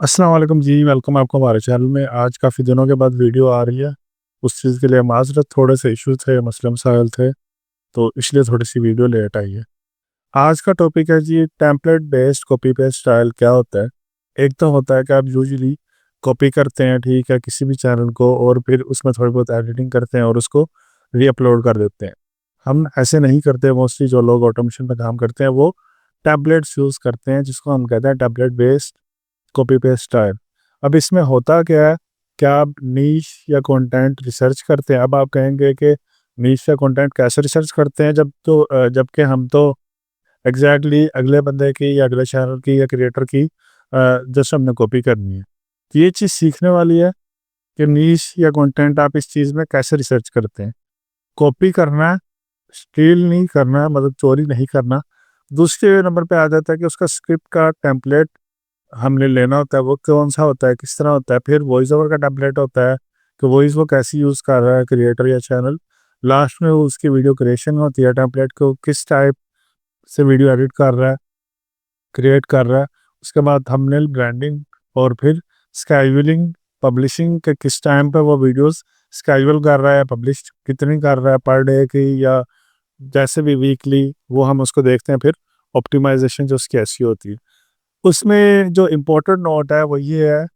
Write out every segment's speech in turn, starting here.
अस्सलाम वालेकुम जी, वेलकम आपको हमारे चैनल में। आज काफ़ी दिनों के बाद वीडियो आ रही है। उस चीज़ के लिए माज़रत, थोड़े से इश्यूज़ थे, मसले मसाइल थे, तो इसलिए थोड़ी-सी वीडियो लेट आई है। आज का टॉपिक है जी template based copy paste style क्या होता है? एक तो होता है कि आप यूजुअली कॉपी करते हैं, ठीक है, किसी भी चैनल को और फिर उसमें थोड़ी बहुत एडिटिंग करते हैं और उसको री-अपलोड कर देते हैं। हम ऐसे नहीं करते, मोस्टली जो लोग ऑटोमेशन में काम करते हैं वो टेम्पलेट्स यूज़ करते हैं जिसको हम कहते हैं template based copy paste style. अब इसमें होता क्या है, क्या आप नीश या कंटेंट रिसर्च करते हैं? अब आप कहेंगे कि नीश या कंटेंट कैसे रिसर्च करते हैं जबकि हम तो एग्जैक्टली अगले बंदे की या अगले चैनल की या क्रिएटर की जस्ट हमने कॉपी करनी है। तो ये चीज़ सीखने वाली है कि नीश या कंटेंट आप इस चीज़ में कैसे रिसर्च करते हैं। कॉपी करना है, स्टील नहीं करना है, मतलब चोरी नहीं करना। दूसरे नंबर पे आ जाता है कि उसका स्क्रिप्ट का टेम्पलेट हमने लेना होता है, वो कौन-सा होता है, किस तरह होता है। फिर वॉइस ओवर का टेम्पलेट होता है कि वॉइस वो कैसे यूज़ कर रहा है क्रिएटर या चैनल। लास्ट में वो उसकी वीडियो क्रिएशन होती है, टेम्पलेट को किस टाइप से वीडियो एडिट कर रहा है, क्रिएट कर रहा है। उसके बाद थंबनेल, ब्रांडिंग और फिर स्केड्यूलिंग, पब्लिशिंग के किस टाइम पे वो वीडियोज़ स्केड्यूल कर रहा है, पब्लिश कितनी कर रहा है पर डे की या जैसे भी वीकली, वो हम उसको देखते हैं। फिर ऑप्टिमाइज़ेशन जो उसकी ऐसी होती है। उसमें जो इम्पोर्टेंट नोट है वो ये है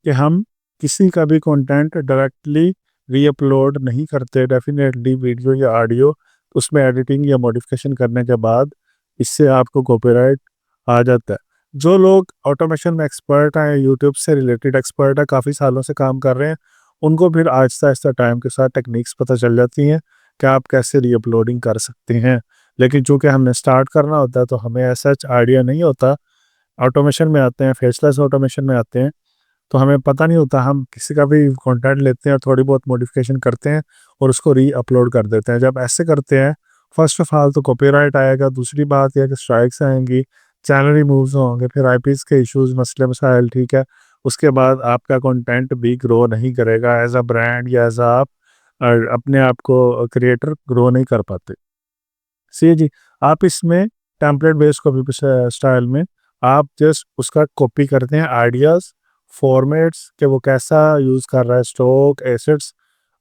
कि हम किसी का भी कंटेंट डायरेक्टली री-अपलोड नहीं करते। डेफ़िनेटली वीडियो या ऑडियो उसमें एडिटिंग या मॉडिफ़िकेशन करने के बाद इससे आपको कॉपीराइट आ जाता है। जो लोग ऑटोमेशन में एक्सपर्ट हैं, यूट्यूब से रिलेटेड एक्सपर्ट हैं, काफ़ी सालों से काम कर रहे हैं, उनको फिर आहिस्ता-आहिस्ता टाइम के साथ टेक्निक्स पता चल जाती हैं कि आप कैसे री-अपलोडिंग कर सकते हैं। लेकिन चूँकि हमने स्टार्ट करना होता है तो हमें ऐसा आइडिया नहीं होता। ऑटोमेशन में आते हैं, फेसलेस ऑटोमेशन में आते हैं, तो हमें पता नहीं होता। हम किसी का भी कंटेंट लेते हैं और थोड़ी बहुत मॉडिफ़िकेशन करते हैं और उसको री-अपलोड कर देते हैं। जब ऐसे करते हैं, फ़र्स्ट ऑफ़ ऑल तो कॉपीराइट आएगा, दूसरी बात ये है कि स्ट्राइक्स आएँगी, चैनल रिमूव्स होंगे, फिर आईपीज़ के इश्यूज़, मसले मसाइल, ठीक है। उसके बाद आपका कंटेंट भी ग्रो नहीं करेगा एज़ अ ब्रांड या एज़ अ आप अपने आप को क्रिएटर ग्रो नहीं कर पाते। सी जी, आप इसमें टेम्पलेट बेस्ड कॉपी स्टाइल में आप जस्ट उसका कॉपी करते हैं आइडियाज़, फॉर्मेट्स कि वो कैसा यूज़ कर रहा है, स्टॉक, एसेट्स,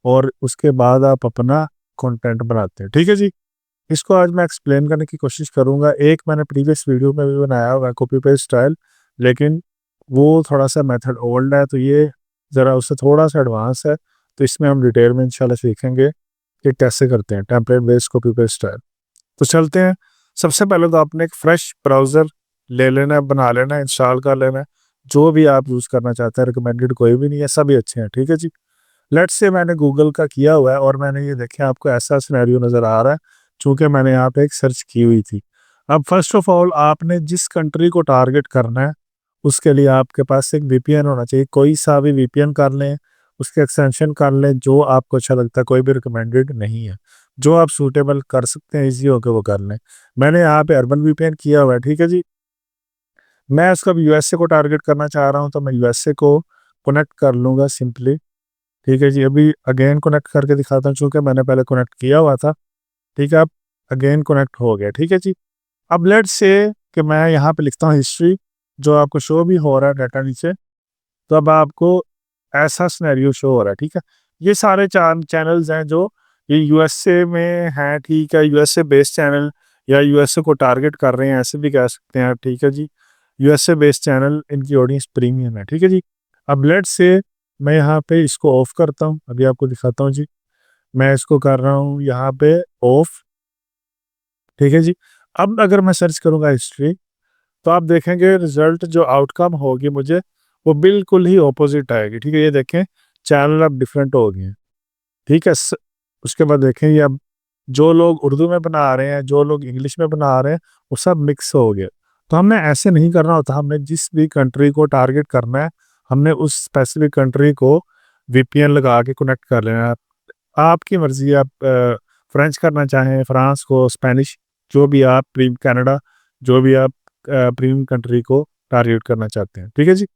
और उसके बाद आप अपना कंटेंट बनाते हैं। ठीक है जी? इसको आज मैं एक्सप्लेन करने की कोशिश करूँगा। एक मैंने प्रीवियस वीडियो में भी बनाया हुआ है कॉपी पेस्ट स्टाइल, लेकिन वो थोड़ा-सा मेथड ओल्ड है, तो ये ज़रा उससे थोड़ा-सा एडवांस है। तो इसमें हम डिटेल में इंशाल्लाह सीखेंगे कि कैसे करते हैं template based copy paste style. तो चलते हैं। सबसे पहले तो आपने एक फ्रेश ब्राउज़र ले लेना है, बना लेना है, इंस्टॉल कर लेना है। जो भी आप यूज़ करना चाहते हैं, रिकमेंडेड कोई भी नहीं है, सभी अच्छे हैं, ठीक है जी। लेट्स से मैंने गूगल का किया हुआ है और मैंने ये देखिए आपको ऐसा सिनेरियो नज़र आ रहा है, चूँकि मैंने यहाँ पे एक सर्च की हुई थी। अब फर्स्ट ऑफ ऑल आपने जिस कंट्री को टारगेट करना है, उसके लिए आपके पास एक वीपीएन होना चाहिए। कोई सा भी वीपीएन कर लें, उसके एक्सटेंशन कर लें, जो आपको अच्छा लगता है, कोई भी रिकमेंडेड नहीं है। जो आप सूटेबल कर सकते हैं, ईज़ी हो के वो कर लें। मैंने यहाँ पे अर्बन वीपीएन किया हुआ है, ठीक है जी। मैं उसको अब यूएसए को टारगेट करना चाह रहा हूँ, तो मैं यूएसए को कनेक्ट कर लूँगा सिंपली, ठीक है जी। अभी अगेन कनेक्ट करके दिखाता हूँ, चूँकि मैंने पहले कनेक्ट किया हुआ था, ठीक है। अब अगेन कनेक्ट हो गया, ठीक है जी। अब लेट्स से कि मैं यहाँ पे लिखता हूँ हिस्ट्री, जो आपको शो भी हो रहा है डाटा नीचे, तो अब आपको ऐसा सिनेरियो शो हो रहा है, ठीक है। ये सारे चैनल्स हैं जो ये यूएसए में हैं, ठीक है। यूएसए बेस्ड चैनल या यूएसए को टारगेट कर रहे हैं, ऐसे भी कह सकते हैं आप, ठीक है जी। यूएसए बेस्ड चैनल, इनकी ऑडियंस प्रीमियम है, ठीक है जी। अब लेट्स से मैं यहाँ पे इसको ऑफ करता हूँ, अभी आपको दिखाता हूँ जी। मैं इसको कर रहा हूँ यहाँ पे ऑफ, ठीक है जी। अब अगर मैं सर्च करूँगा हिस्ट्री, तो आप देखेंगे रिजल्ट जो आउटकम होगी मुझे, वो बिल्कुल ही ऑपोजिट आएगी, ठीक है। ये देखें, चैनल अब डिफरेंट हो गए हैं, ठीक है। उसके बाद देखें ये अब जो लोग उर्दू में बना रहे हैं, जो लोग इंग्लिश में बना रहे हैं, वो सब मिक्स हो गया। तो हमने ऐसे नहीं करना होता, हमने जिस भी कंट्री को टारगेट करना है, हमने उस स्पेसिफिक कंट्री को वीपीएन लगा के कनेक्ट कर लेना है। आपकी मर्ज़ी है, आप फ्रेंच करना चाहें, फ्रांस को, स्पेनिश, जो भी आप कनाडा, जो भी आप प्रीमियम कंट्री को टारगेट करना चाहते हैं, ठीक है जी।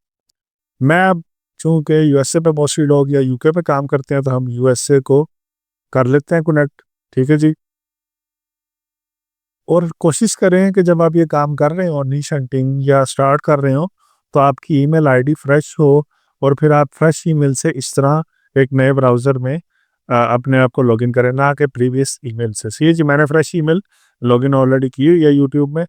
मैं अब चूँकि यूएसए पे मोस्टली लोग या यूके पे काम करते हैं, तो हम यूएसए को कर लेते हैं कनेक्ट, ठीक है जी। और कोशिश करें कि जब आप ये काम कर रहे हो, निश हंटिंग या स्टार्ट कर रहे हो, तो आपकी ईमेल आईडी फ्रेश हो और फिर आप फ्रेश ईमेल से इस तरह एक नए ब्राउज़र में अपने आप को लॉगिन करें, ना कि प्रीवियस ईमेल से। सही है जी, मैंने फ्रेश ईमेल लॉगिन ऑलरेडी की हुई है यूट्यूब में।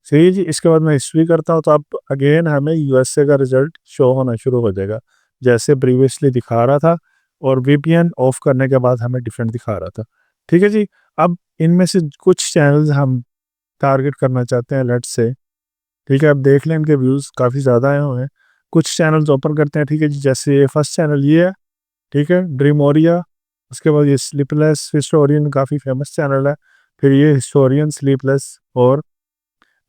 सही है जी, इसके बाद मैं हिस्ट्री करता हूँ तो अब अगेन हमें यूएसए का रिजल्ट शो होना शुरू हो जाएगा, जैसे प्रीवियसली दिखा रहा था, और वीपीएन ऑफ करने के बाद हमें डिफरेंट दिखा रहा था। ठीक है जी, अब इनमें से कुछ चैनल्स हम टारगेट करना चाहते हैं, लेट्स से। ठीक है, अब देख लें, इनके व्यूज़ काफ़ी ज़्यादा आए हुए हैं। कुछ चैनल्स ओपन करते हैं। ठीक है जी, जैसे ये फर्स्ट चैनल ये है। ठीक है, ड्रीमोरिया। उसके बाद ये स्लीपलेस हिस्टोरियन, काफ़ी फेमस चैनल है। फिर ये हिस्टोरियन स्लीपलेस, और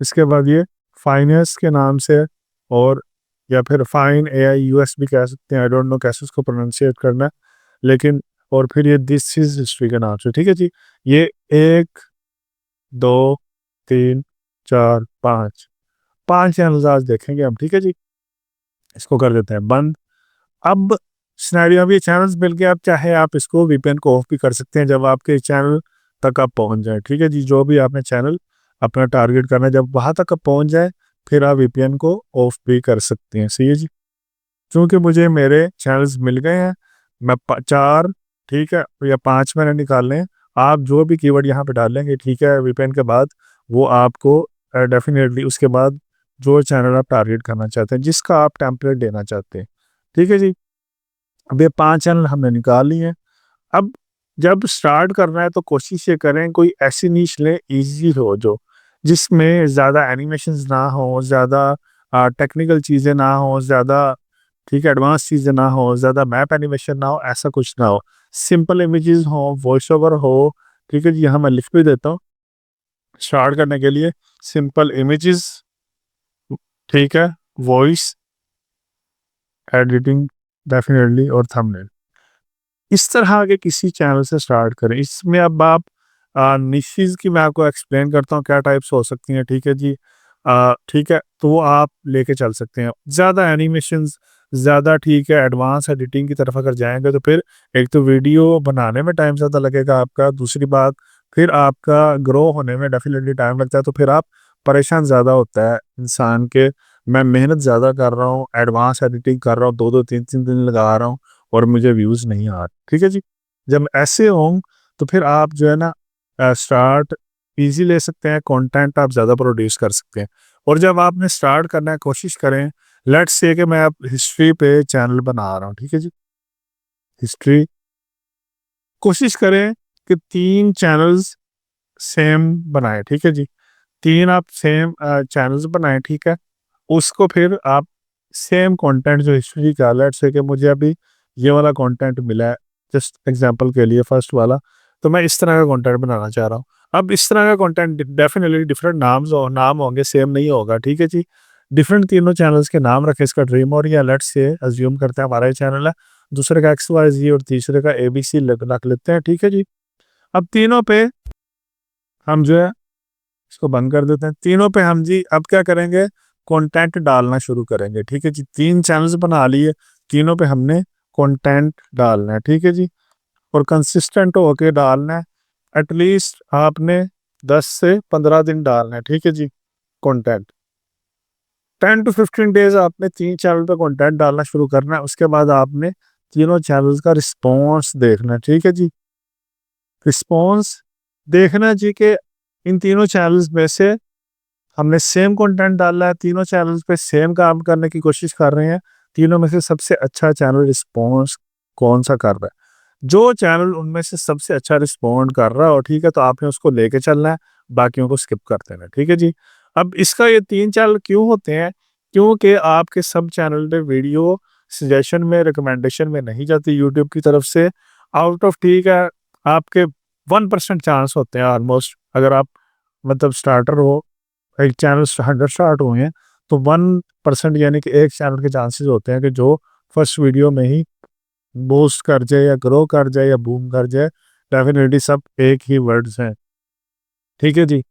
इसके बाद ये फाइनेंस के नाम से, और या फिर फाइन एआई यूएस भी कह सकते हैं, आई डोंट नो कैसे उसको प्रोनाउंशिएट करना है, लेकिन और फिर ये दिस इज हिस्ट्री के नाम से। ठीक है जी, ये 1 2 3 4 5 5 चैनल्स आज देखेंगे हम। ठीक है जी, इसको कर देते हैं बंद। अब सिनेरियो में ये चैनल्स मिल गए, अब चाहे आप इसको वीपीएन को ऑफ भी कर सकते हैं जब आपके चैनल तक आप पहुंच जाए। ठीक है जी, जो भी आपने चैनल अपना टारगेट करना है, जब वहां तक आप पहुंच जाए फिर आप वीपीएन को ऑफ भी कर सकते हैं। सही है जी, क्योंकि मुझे मेरे चैनल्स मिल गए हैं, मैं 4, ठीक है, या 5 मैंने निकालने हैं। आप जो भी कीवर्ड यहाँ पे डालेंगे, ठीक है, वीपीएन के बाद, वो आपको डेफिनेटली उसके बाद जो चैनल आप टारगेट करना चाहते हैं, जिसका आप टेम्पलेट देना चाहते हैं। ठीक है जी, अब ये 5 चैनल हमने निकाल लिए हैं। अब जब स्टार्ट करना है तो कोशिश ये करें कोई ऐसी नीश लें ईज़ी हो, जो जिसमें ज़्यादा एनिमेशंस ना हो, ज़्यादा टेक्निकल चीज़ें ना हो, ज़्यादा, ठीक है, एडवांस चीज़ें ना हो, ज़्यादा मैप एनिमेशन ना हो, ऐसा कुछ ना हो। सिंपल इमेजेस हो, वॉइस ओवर हो। ठीक है जी, यहाँ मैं लिख भी देता हूँ स्टार्ट करने के लिए, सिंपल इमेजेस, ठीक है, वॉइस एडिटिंग डेफिनेटली, और थंबनेल। इस तरह के किसी चैनल से स्टार्ट करें। इसमें अब आप निशेज़ की मैं आपको एक्सप्लेन करता हूँ क्या टाइप्स हो सकती हैं। ठीक है जी, ठीक है, तो वो आप लेके चल सकते हैं। ज़्यादा एनिमेशंस, ज़्यादा, ठीक है, एडवांस एडिटिंग की तरफ अगर जाएँगे तो फिर एक तो वीडियो बनाने में टाइम ज़्यादा लगेगा आपका, दूसरी बात फिर आपका ग्रो होने में डेफ़िनेटली टाइम लगता है, तो फिर आप परेशान ज़्यादा होता है इंसान के, मैं मेहनत ज़्यादा कर रहा हूँ, एडवांस एडिटिंग कर रहा हूँ, 2-2 3-3 दिन लगा रहा हूँ और मुझे व्यूज़ नहीं आ रहे। ठीक है जी, जब ऐसे हों तो फिर आप जो है ना स्टार्ट ईज़ी ले सकते हैं, कंटेंट आप ज़्यादा प्रोड्यूस कर सकते हैं। और जब आपने स्टार्ट करना है, कोशिश करें, लेट्स से कि मैं अब हिस्ट्री पे चैनल बना रहा हूँ, ठीक है जी, हिस्ट्री, कोशिश करें कि 3 चैनल्स सेम बनाएँ। ठीक है जी, 3 आप सेम चैनल्स बनाएँ, ठीक है? उसको फिर आप सेम कंटेंट जो हिस्ट्री का, लेट्स से कि मुझे अभी ये वाला कंटेंट मिला है, जस्ट एग्जांपल के लिए फर्स्ट वाला, तो मैं इस तरह का कंटेंट बनाना चाह रहा हूँ। अब इस तरह का कंटेंट डेफिनिटली डिफरेंट नाम होंगे, सेम नहीं होगा। ठीक है जी, डिफरेंट तीनों चैनल्स के नाम रखें। इसका ड्रीम और, या लेट्स से अज्यूम करते हैं हमारा ये चैनल है, दूसरे का एक्स वाई जी और तीसरे का एबीसी रख लेते हैं। ठीक है जी, अब तीनों पे हम जो है इसको बंद कर देते हैं। तीनों पे हम जी अब क्या करेंगे, कंटेंट डालना शुरू करेंगे। ठीक है जी, 3 चैनल्स बना लिए, तीनों पे हमने कंटेंट डालना है। ठीक है जी, और कंसिस्टेंट होके डालना है। एटलीस्ट आपने 10 से 15 दिन डालना है। ठीक है जी, कंटेंट 10 टू 15 डेज आपने 3 चैनल पे कंटेंट डालना शुरू करना है। उसके बाद आपने तीनों चैनल्स का रिस्पॉन्स देखना है। ठीक है जी, रिस्पॉन्स देखना जी कि इन तीनों चैनल्स में से हमने सेम कंटेंट डाला है, तीनों चैनल्स पे सेम काम करने की कोशिश कर रहे हैं, तीनों में से सबसे अच्छा चैनल रिस्पॉन्स कौन सा कर रहा है। जो चैनल उनमें से सबसे अच्छा रिस्पॉन्ड कर रहा हो, ठीक है, तो आपने उसको लेके चलना है, बाकियों को स्किप कर देना है। ठीक है जी, अब इसका ये 3 चैनल क्यों होते हैं, क्योंकि आपके सब चैनल पे वीडियो सजेशन में, रिकमेंडेशन में नहीं जाती यूट्यूब की तरफ से, आउट ऑफ, ठीक है, आपके 1% चांस होते हैं ऑलमोस्ट, अगर आप मतलब स्टार्टर हो, एक चैनल 100 स्टार्ट हुए हैं, तो 1% यानी कि एक चैनल के चांसेस होते हैं कि जो फर्स्ट वीडियो में ही बूस्ट कर जाए या ग्रो कर जाए या बूम कर जाए। डेफिनेटली सब एक ही वर्ड्स हैं। ठीक है जी,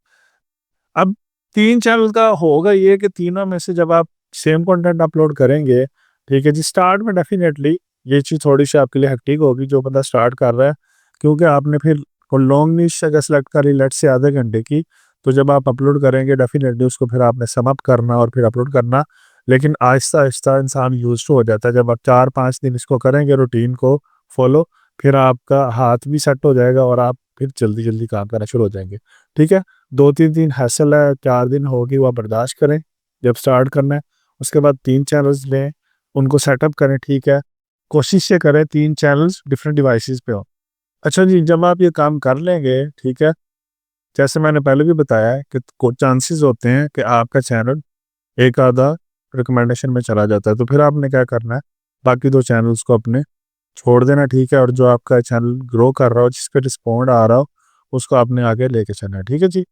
अब 3 चैनल का होगा ये कि तीनों में से जब आप सेम कंटेंट अपलोड करेंगे, ठीक है जी, स्टार्ट में डेफिनेटली ये चीज़ थोड़ी-सी आपके लिए हेक्टिक होगी, जो बंदा स्टार्ट कर रहा है, क्योंकि आपने फिर को लॉन्ग नीश अगर सेलेक्ट करी, लेट्स से आधे घंटे की, तो जब आप अपलोड करेंगे डेफिनेटली उसको फिर आपने सम अप करना और फिर अपलोड करना। लेकिन आहिस्ता आहिस्ता इंसान यूज्ड हो जाता है। जब आप 4-5 दिन इसको करेंगे रूटीन को फॉलो, फिर आपका हाथ भी सेट हो जाएगा और आप फिर जल्दी जल्दी काम करना शुरू हो जाएंगे। ठीक है, 2-3 दिन हैसल है, 4 दिन होगी, वह बर्दाश्त करें। जब स्टार्ट करना है उसके बाद 3 चैनल्स लें, उनको सेटअप करें। ठीक है, कोशिश ये करें 3 चैनल्स डिफरेंट डिवाइसेस पे हो। अच्छा जी, जब आप ये काम कर लेंगे, ठीक है, जैसे मैंने पहले भी बताया है कि चांसेस होते हैं कि आपका चैनल एक आधा रिकमेंडेशन में चला जाता है, तो फिर आपने क्या करना है, बाकी 2 चैनल्स को अपने छोड़ देना। ठीक है, और जो आपका चैनल ग्रो कर रहा हो, जिस पे रिस्पॉन्ड आ रहा हो, उसको आपने आगे लेके चलना है। ठीक है जी।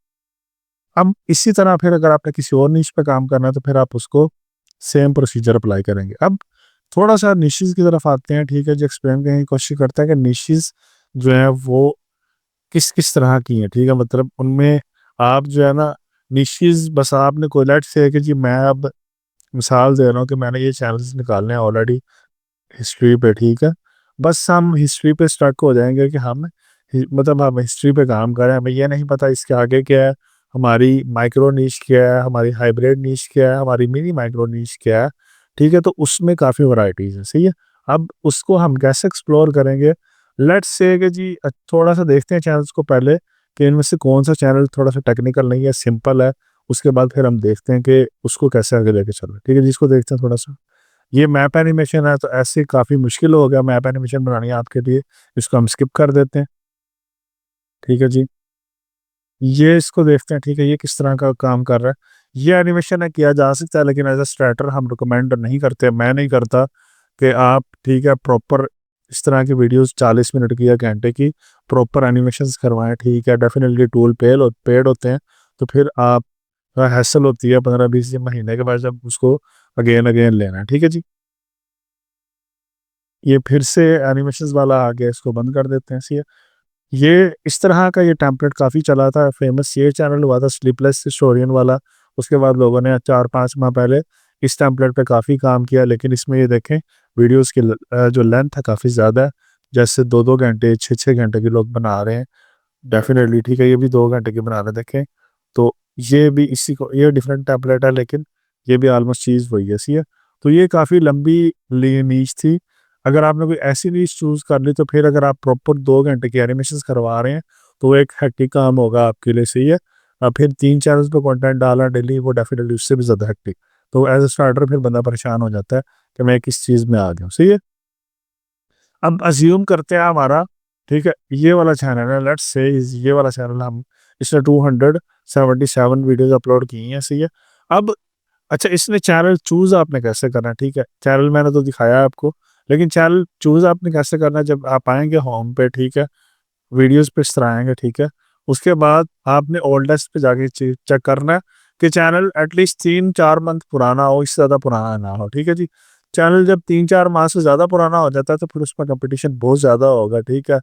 अब इसी तरह फिर अगर आपने किसी और निश पे काम करना है तो फिर आप उसको सेम प्रोसीजर अप्लाई करेंगे। अब थोड़ा सा निशेस की तरफ आते हैं। ठीक है जी, एक्सप्लेन करने की कोशिश करते हैं कि निशेस जो है वो किस किस तरह की हैं। ठीक है, मतलब उनमें आप जो है ना, निशेस बस आपने कोई लेट्स से कि जी मैं अब मिसाल दे रहा हूँ कि मैंने ये चैनल्स निकालने हैं ऑलरेडी हिस्ट्री पे। ठीक है, बस हम हिस्ट्री पे स्टक हो जाएंगे कि मतलब हम हिस्ट्री पे काम करें, हमें ये नहीं पता इसके आगे क्या है, हमारी माइक्रो नीश क्या है, हमारी हाइब्रिड नीश क्या है, हमारी मिनी माइक्रो नीश क्या है। ठीक है, तो उसमें काफ़ी वैरायटीज है। सही है, अब उसको हम कैसे एक्सप्लोर करेंगे। लेट्स से कि जी थोड़ा सा देखते हैं चैनल्स को पहले कि इनमें से कौन सा चैनल थोड़ा सा टेक्निकल नहीं है, सिंपल है। उसके बाद फिर हम देखते हैं कि उसको कैसे आगे लेके चलना है। ठीक है, जिसको देखते हैं थोड़ा सा। ये मैप एनिमेशन है, तो ऐसे काफ़ी मुश्किल हो गया मैप एनिमेशन बनानी है आपके लिए। इसको हम स्किप कर देते हैं। ठीक है जी, ये इसको देखते हैं। ठीक है, ये किस तरह का काम कर रहा है। ये एनिमेशन है, किया जा सकता है, लेकिन एज अ स्टार्टर हम रिकमेंड नहीं करते, मैं नहीं करता कि आप, ठीक है, प्रॉपर इस तरह की वीडियोस 40 मिनट की या घंटे की प्रॉपर एनिमेशंस करवाएं। ठीक है, डेफिनेटली टूल पेड होते हैं, तो फिर आप हैसल होती है 15-20 महीने के बाद जब उसको अगेन अगेन लेना है। ठीक है जी, ये फिर से एनिमेशंस वाला आ गया, इसको बंद कर देते हैं। सी ये इस तरह का ये टेम्पलेट काफ़ी चला था, फेमस ये चैनल हुआ था स्लीपलेस हिस्टोरियन वाला। उसके बाद लोगों ने 4-5 माह पहले इस टेम्पलेट पे काफ़ी काम किया, लेकिन इसमें ये देखें वीडियोस की जो लेंथ है काफ़ी ज़्यादा है। जैसे 2-2 घंटे 6-6 घंटे के लोग बना रहे हैं। डेफिनेटली ठीक है, ये भी 2 घंटे की बना रहे हैं, देखें। तो ये भी इसी को, ये डिफरेंट टेम्पलेट है, लेकिन ये भी ऑलमोस्ट चीज़ वही है। सी है, तो ये काफ़ी लंबी नीच थी। अगर आपने कोई ऐसी नीच चूज़ कर ली, तो फिर अगर आप प्रॉपर 2 घंटे की एनिमेशन करवा रहे हैं, तो वो एक हेक्टिक काम होगा आपके लिए। सही है, अब फिर 3 चैनल्स पे कंटेंट डालना डेली, वो डेफिनेटली उससे भी ज़्यादा हेक्टिक। तो एज अ स्टार्टर फिर बंदा परेशान हो जाता है कि मैं किस चीज़ में आ गया हूँ। सही है, अब अज्यूम करते हैं हमारा, ठीक है, ये वाला चैनल है, लेट्स से ये वाला चैनल, हम इसने 277 वीडियोस अपलोड की हैं। सही है, अब अच्छा, इसने चैनल चूज आपने कैसे करना है। ठीक है, चैनल मैंने तो दिखाया है आपको, लेकिन चैनल चूज आपने कैसे करना है। जब आप आएंगे होम पे, ठीक है, वीडियोस पे इस तरह आएंगे। ठीक है, उसके बाद आपने ओल्डेस्ट पे जाके चेक करना है कि चैनल एटलीस्ट 3-4 मंथ पुराना हो, इससे ज़्यादा पुराना ना हो। ठीक है जी, चैनल जब 3-4 माह से ज़्यादा पुराना हो जाता है तो फिर उसमें कंपटीशन बहुत ज़्यादा होगा। ठीक है,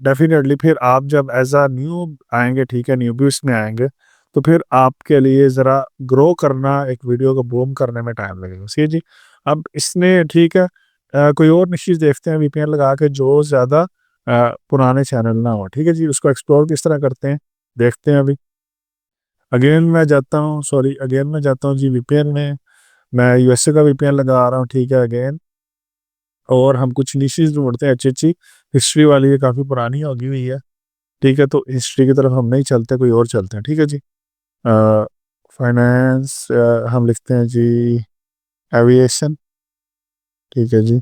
डेफिनेटली फिर आप जब एज अ न्यू आएंगे, ठीक है, न्यू भी उसमें आएंगे, तो फिर आपके लिए ज़रा ग्रो करना, एक वीडियो को बूम करने में टाइम लगेगा। सी जी, अब इसने, ठीक है, कोई और निश्चित देखते हैं वीपीएन लगा के जो ज़्यादा पुराने चैनल ना हो। ठीक है जी, उसको एक्सप्लोर किस तरह करते हैं देखते हैं अभी। अगेन मैं जाता हूँ जी वीपीएन में। मैं यूएसए का वीपीएन लगा रहा हूँ। ठीक है, अगेन, और हम कुछ निशेस ढूंढते हैं अच्छी अच्छी। हिस्ट्री वाली ये काफ़ी पुरानी होगी हुई है। ठीक है, तो हिस्ट्री की तरफ हम नहीं चलते, कोई और चलते हैं। ठीक है जी, फाइनेंस हम लिखते हैं जी एविएशन। ठीक है जी,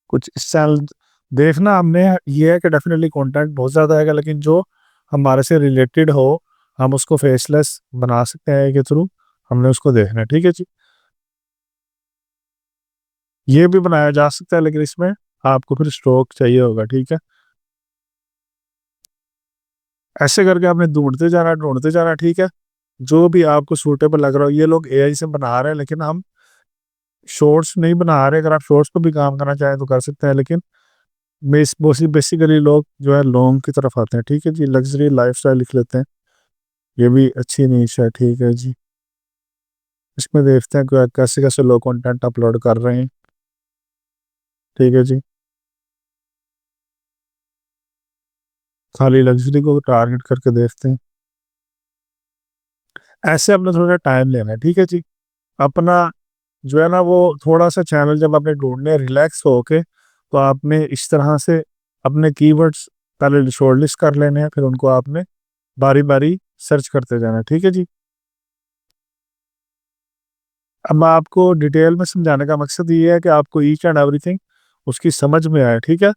कुछ इस चैनल देखना हमने, ये है कि डेफिनेटली कंटेंट बहुत ज़्यादा आएगा, लेकिन जो हमारे से रिलेटेड हो हम उसको फेसलेस बना सकते हैं के थ्रू, हमने उसको देखना है। ठीक है जी, ये भी बनाया जा सकता है, लेकिन इसमें आपको फिर स्ट्रोक चाहिए होगा। ठीक है, ऐसे करके आपने ढूंढते जाना। ठीक है, जो भी आपको सूटेबल लग रहा हो। ये लोग एआई से बना रहे हैं, लेकिन हम शॉर्ट्स नहीं बना रहे। अगर आप शॉर्ट्स पर भी काम करना चाहें तो कर सकते हैं, लेकिन बेसिकली लोग जो है लॉन्ग की तरफ आते हैं। ठीक है जी, लग्जरी लाइफस्टाइल लिख लेते हैं, ये भी अच्छी नीश है। ठीक है जी, इसमें देखते हैं कि कैसे कैसे लोग कंटेंट अपलोड कर रहे हैं। ठीक है जी, खाली लग्जरी को टारगेट करके देखते हैं। ऐसे अपना थोड़ा टाइम लेना है, ठीक है जी। अपना जो है ना वो थोड़ा सा चैनल जब आपने ढूंढने रिलैक्स होके, तो आपने इस तरह से अपने कीवर्ड्स पहले शॉर्ट लिस्ट कर लेने हैं, फिर उनको आपने बारी बारी सर्च करते जाना है, ठीक है जी। अब आपको डिटेल में समझाने का मकसद ये है कि आपको ईच एंड एवरीथिंग उसकी समझ में आए, ठीक है।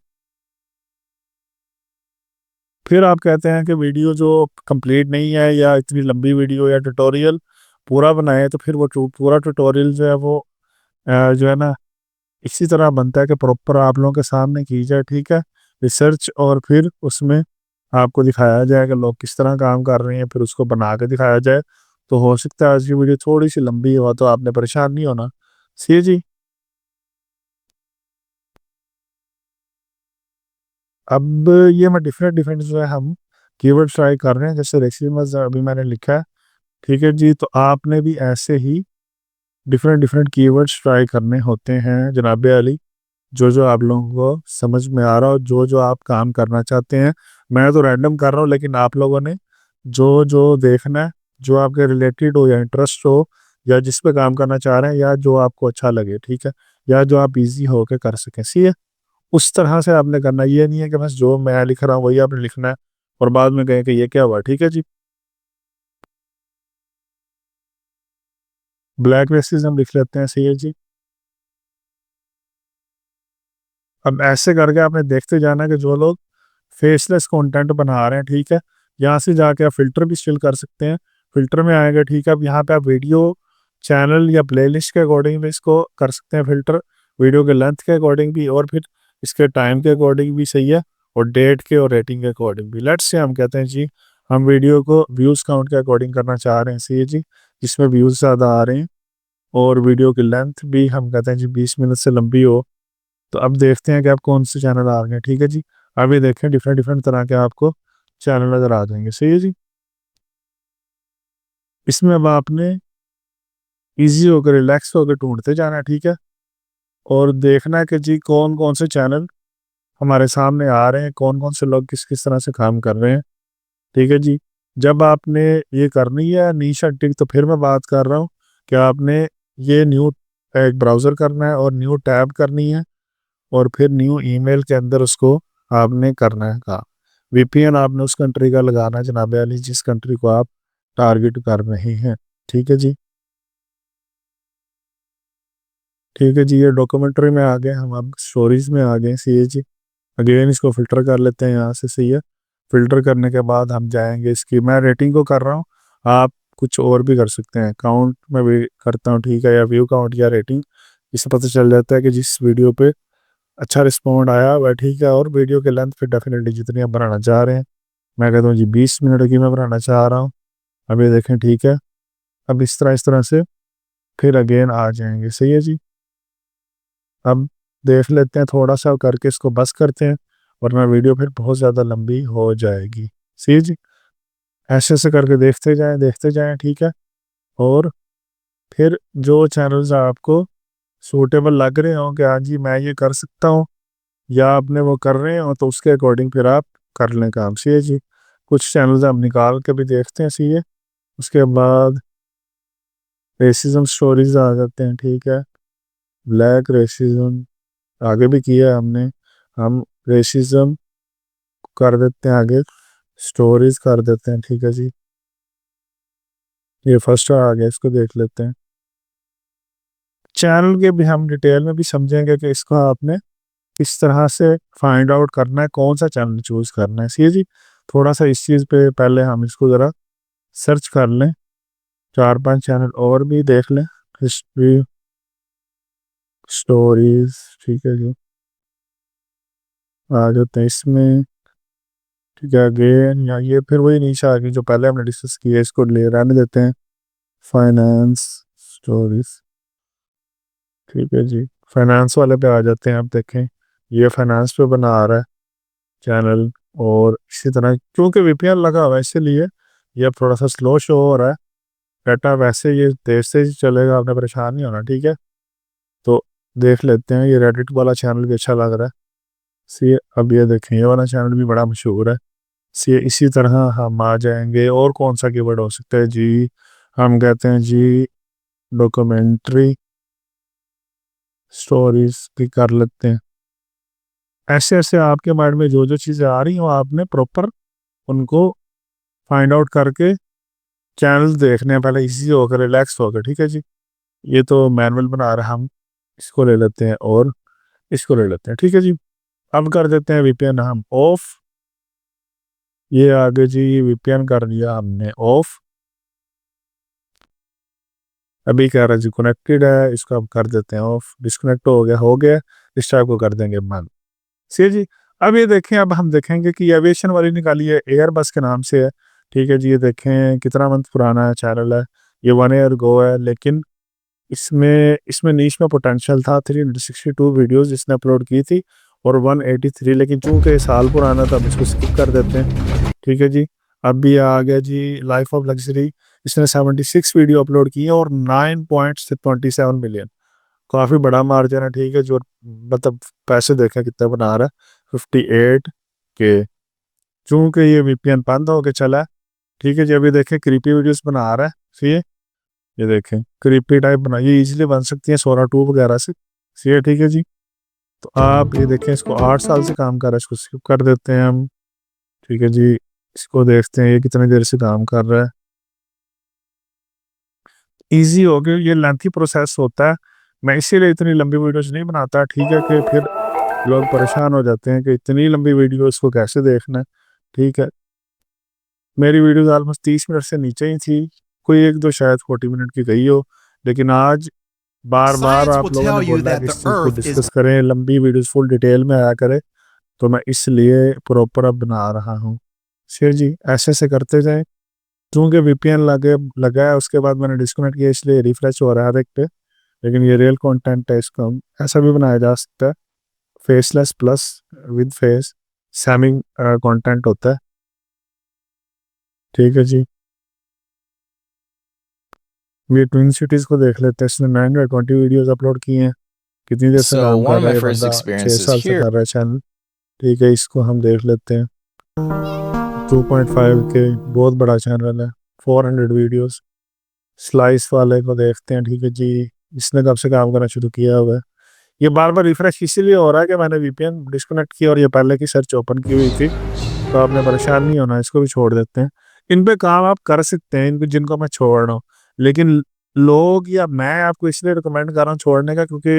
फिर आप कहते हैं कि वीडियो जो कंप्लीट नहीं है या इतनी लंबी वीडियो या ट्यूटोरियल पूरा बनाए, तो फिर वो पूरा ट्यूटोरियल जो है वो जो है ना इसी तरह बनता है कि प्रॉपर आप लोगों के सामने की जाए, ठीक है, रिसर्च, और फिर उसमें आपको दिखाया जाए कि लोग किस तरह काम कर रहे हैं, फिर उसको बना के दिखाया जाए। तो हो सकता है आज की वीडियो थोड़ी सी लंबी हो, तो आपने परेशान नहीं होना। सी जी। अब ये मैं डिफरेंट डिफरेंट जो है हम कीवर्ड ट्राई कर रहे हैं, जैसे रेक्सिमस अभी मैंने लिखा है, ठीक है जी। तो आपने भी ऐसे ही डिफरेंट डिफरेंट कीवर्ड्स ट्राई करने होते हैं जनाबे अली, जो जो आप लोगों को समझ में आ रहा हो, जो जो आप काम करना चाहते हैं। मैं तो रैंडम कर रहा हूँ, लेकिन आप लोगों ने जो जो देखना है, जो आपके रिलेटेड हो या इंटरेस्ट हो, या जिस पे काम करना चाह रहे हैं, या जो आपको अच्छा लगे, ठीक है, या जो आप इजी होके कर सकें, सी है, उस तरह से आपने करना। ये नहीं है कि बस जो मैं लिख रहा हूँ वही आपने लिखना है और बाद में कहें कि ये क्या हुआ, ठीक है जी। ब्लैक रेसिज्म लिख लेते हैं, सही है जी। अब ऐसे करके आपने देखते जाना कि जो लोग फेसलेस कंटेंट बना रहे हैं, ठीक है, यहाँ से जाके आप फिल्टर भी स्टिल कर सकते हैं। फिल्टर में आएगा, ठीक है। अब यहाँ पे आप वीडियो चैनल या प्लेलिस्ट के अकॉर्डिंग भी इसको कर सकते हैं फिल्टर, वीडियो के लेंथ के अकॉर्डिंग भी, और फिर इसके टाइम के अकॉर्डिंग भी, सही है, और डेट के और रेटिंग के अकॉर्डिंग भी। लेट्स से हम कहते हैं जी हम वीडियो को व्यूज़ काउंट के अकॉर्डिंग करना चाह रहे हैं, सही है जी, जिसमें व्यूज़ ज़्यादा आ रहे हैं, और वीडियो की लेंथ भी हम कहते हैं जी 20 मिनट से लंबी हो। तो अब देखते हैं कि आप कौन से चैनल आ रहे हैं, ठीक है जी। अभी देखें डिफरेंट डिफरेंट तरह के आपको चैनल नजर आ जाएंगे, सही है जी। इसमें अब आपने इजी होकर रिलैक्स होकर ढूंढते जाना है, ठीक है, और देखना है कि जी कौन कौन से चैनल हमारे सामने आ रहे हैं, कौन कौन से लोग किस किस तरह से काम कर रहे हैं, ठीक है जी। जब आपने ये करनी है नीश टिक, तो फिर मैं बात कर रहा हूँ कि आपने ये न्यू एक ब्राउज़र करना है और न्यू टैब करनी है, और फिर न्यू ईमेल के अंदर उसको आपने करना है काम। वीपीएन आपने उस कंट्री का लगाना है जनाब अली, जिस कंट्री को आप टारगेट कर रहे हैं, ठीक है जी। ठीक है जी, ये डॉक्यूमेंट्री में आ गए हम, अब स्टोरीज में आ गए, सी है जी। अगेन इसको फिल्टर कर लेते हैं यहाँ से, सही है। फिल्टर करने के बाद हम जाएंगे इसकी, मैं रेटिंग को कर रहा हूँ, आप कुछ और भी कर सकते हैं, काउंट में भी करता हूँ, ठीक है, या व्यू काउंट या रेटिंग। इससे पता चल जाता है कि जिस वीडियो पे अच्छा रिस्पॉन्ड आया वह ठीक है, और वीडियो के लेंथ फिर डेफिनेटली जितनी आप बनाना चाह रहे हैं, मैं कहता हूँ जी 20 मिनट की मैं बनाना चाह रहा हूँ। अब ये देखें, ठीक है। अब इस तरह से फिर अगेन आ जाएंगे, सही है जी। अब देख लेते हैं थोड़ा सा करके, इसको बस करते हैं, वरना वीडियो फिर बहुत ज़्यादा लंबी हो जाएगी, सही है जी। ऐसे ऐसे करके देखते जाएं, ठीक है। और फिर जो चैनल्स आपको सूटेबल लग रहे हो कि हाँ जी मैं ये कर सकता हूँ, या आपने वो कर रहे हो, तो उसके अकॉर्डिंग फिर आप कर लें काम, सही है जी। कुछ चैनल्स हम निकाल के भी देखते हैं, सही है। उसके बाद रेसिज्म स्टोरीज आ जाते हैं, ठीक है। ब्लैक रेसिज्म आगे भी किया है हमने, हम रेसिज्म कर देते हैं आगे, स्टोरीज कर देते हैं, ठीक है जी। ये फर्स्ट आ गया, इसको देख लेते हैं। चैनल के भी हम डिटेल में भी समझेंगे कि इसको आपने किस तरह से फाइंड आउट करना है, कौन सा चैनल चूज करना है, सही है जी। थोड़ा सा इस चीज़ पे पहले हम इसको ज़रा सर्च कर लें, चार पांच चैनल और भी देख लें, हिस्ट्री स्टोरीज, ठीक है जी। आ जाते हैं इसमें, ठीक है। अगेन या ये फिर वही नीचे आ गई जो पहले हमने डिस्कस की है, इसको ले रहने देते हैं। फाइनेंस स्टोरीज, ठीक है जी। फाइनेंस वाले पे आ जाते हैं, आप देखें ये फाइनेंस पे बना आ रहा है चैनल, और इसी तरह क्योंकि वीपीएन लगा हुआ है इसीलिए ये अब थोड़ा सा स्लो शो हो रहा है डाटा, वैसे ये तेज से ही चलेगा, आपने परेशान नहीं होना, ठीक है। तो देख लेते हैं, ये रेडिट वाला चैनल भी अच्छा लग रहा है, सी। अब ये देखें, ये वाला चैनल भी बड़ा मशहूर है, इसी तरह हम आ जाएंगे। और कौन सा कीवर्ड हो सकता है जी? हम कहते हैं जी डॉक्यूमेंट्री स्टोरीज भी कर लेते हैं। ऐसे ऐसे आपके माइंड में जो जो चीज़ें आ रही हो आपने प्रॉपर उनको फाइंड आउट करके चैनल देखने हैं पहले, इजी होकर रिलैक्स होकर, ठीक है जी। ये तो मैनुअल बना रहे हैं हम, इसको ले लेते हैं और इसको ले लेते हैं, ठीक है जी। अब कर देते हैं वीपीएन हम ऑफ। ये आगे जी वीपीएन कर दिया हमने ऑफ। अभी कह रहा है जी कनेक्टेड है, इसको अब कर देते हैं ऑफ। डिस्कनेक्ट हो गया, हो गया। इस टाइप को कर देंगे बंद। सही जी। अब ये देखें, अब हम देखेंगे कि एविएशन वाली निकाली है, एयर बस के नाम से है, ठीक है जी। ये देखें कितना मंथ पुराना है चैनल है, ये 1 ईयर गो है, लेकिन इसमें इसमें नीश में पोटेंशियल था। 362 वीडियोस इसने अपलोड की थी और 183, लेकिन चूंकि ये साल पुराना था, अब इसको स्किप कर देते हैं, ठीक है जी। अब भी आ गया जी लाइफ ऑफ लग्जरी। इसने 76 वीडियो अपलोड की है और 9.27 मिलियन, काफ़ी बड़ा मार्जिन है, ठीक है। जो मतलब पैसे देखें कितने बना रहा है, 58 के। चूंकि ये वीपीएन बंद होके चला है, ठीक है जी। अभी देखें क्रीपी वीडियोस बना रहा है, सही है। ये देखें क्रीपी टाइप बना, ये इजीली बन सकती है सोरा 2 वगैरह से, सही है, ठीक है जी। तो आप ये देखें, इसको 8 साल से काम कर रहा है, इसको स्किप कर देते हैं हम, ठीक है जी। इसको देखते हैं ये कितनी देर से काम कर रहा है। इजी हो गया, ये लेंथी प्रोसेस होता है, मैं इसीलिए इतनी लंबी वीडियोस नहीं बनाता, ठीक है। कि फिर लोग परेशान हो जाते हैं कि इतनी लंबी वीडियोस को कैसे देखना है, ठीक है। मेरी वीडियोस ऑलमोस्ट 30 मिनट से नीचे ही थी, कोई एक दो शायद 40 मिनट की गई हो, लेकिन आज बार बार Science will आप लोगों ने tell you बोला है that कि the इस चीज़ को Earth is डिस्कस करें, लंबी वीडियोस फुल डिटेल में आया करे, तो मैं इसलिए प्रॉपर अब बना रहा हूँ। शेर जी ऐसे ऐसे करते जाएं। चूंकि वीपीएन लगा है, उसके बाद मैंने डिस्कनेक्ट किया, इसलिए रिफ्रेश हो रहा है हर एक पे। लेकिन ये रियल कंटेंट है, इसको हम ऐसा भी बनाया जा सकता है, फेसलेस प्लस विद फेस, सैमिंग कंटेंट होता है, ठीक है जी। ये ट्विन सिटीज को देख लेते हैं, इसने 920 वीडियोस अपलोड की हैं। कितनी देर से So काम one कर of रहा है my ये first बंदा? छः experiences साल से here. कर रहा है चैनल, ठीक है। इसको हम देख लेते हैं, 2.5 के, बहुत बड़ा चैनल है, 400 वीडियोस। स्लाइस वाले को देखते हैं, ठीक है जी। इसने कब से काम करना शुरू किया हुआ है? ये बार बार रिफ्रेश इसीलिए हो रहा है कि मैंने वीपीएन डिस्कनेक्ट किया और ये पहले की सर्च ओपन की हुई थी, तो आपने परेशान नहीं होना। इसको भी छोड़ देते हैं। इन पे काम आप कर सकते हैं, इनको जिनको मैं छोड़ रहा हूँ, लेकिन लोग या मैं आपको इसलिए रिकमेंड कर रहा हूँ छोड़ने का, क्योंकि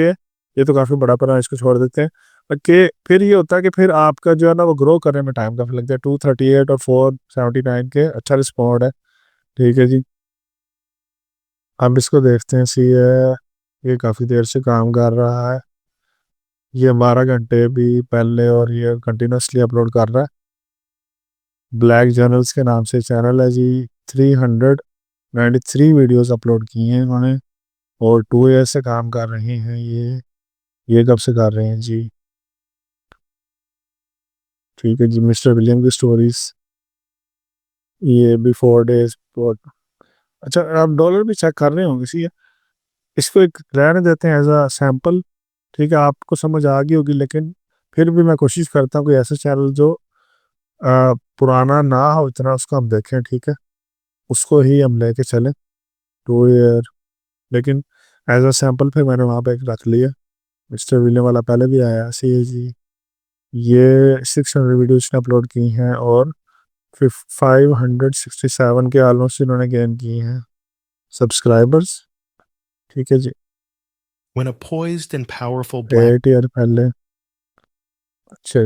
ये तो काफ़ी बड़ा पड़ा है, इसको छोड़ देते हैं। कि फिर ये होता है कि फिर आपका जो है ना वो ग्रो करने में टाइम काफ़ी लगता है। 238 और 479 के अच्छा रिस्पॉन्ड है, ठीक है जी। अब इसको देखते हैं, सी है, ये काफ़ी देर से काम कर रहा है, ये 12 घंटे भी पहले, और ये कंटिन्यूसली अपलोड कर रहा है। ब्लैक जर्नल्स के नाम से चैनल है जी। 393 वीडियोस अपलोड की हैं इन्होंने, और 2 ईयर से काम कर रहे हैं ये कब से कर रहे हैं जी? ठीक है जी। मिस्टर विलियम की स्टोरीज, ये भी 4 डेज। अच्छा, आप डॉलर भी चेक कर रहे होंगे, सी है। इसको एक रहने देते हैं एज अ सैम्पल, ठीक है। आपको समझ आ गई होगी, लेकिन फिर भी मैं कोशिश करता हूँ कोई ऐसा चैनल जो पुराना ना हो इतना, उसको हम देखें, ठीक है। उसको ही हम लेके चलें, 2 ईयर। लेकिन एज अ सैम्पल फिर मैंने वहाँ पे एक रख लिया। मिस्टर विलियम वाला पहले भी आया, सी है जी। ये 600 वीडियोज ने अपलोड की हैं और 567 के ऑलमोस्ट इन्होंने गेन किए हैं सब्सक्राइबर्स, ठीक है जी। When a poised and powerful black 8 year पहले, अच्छा,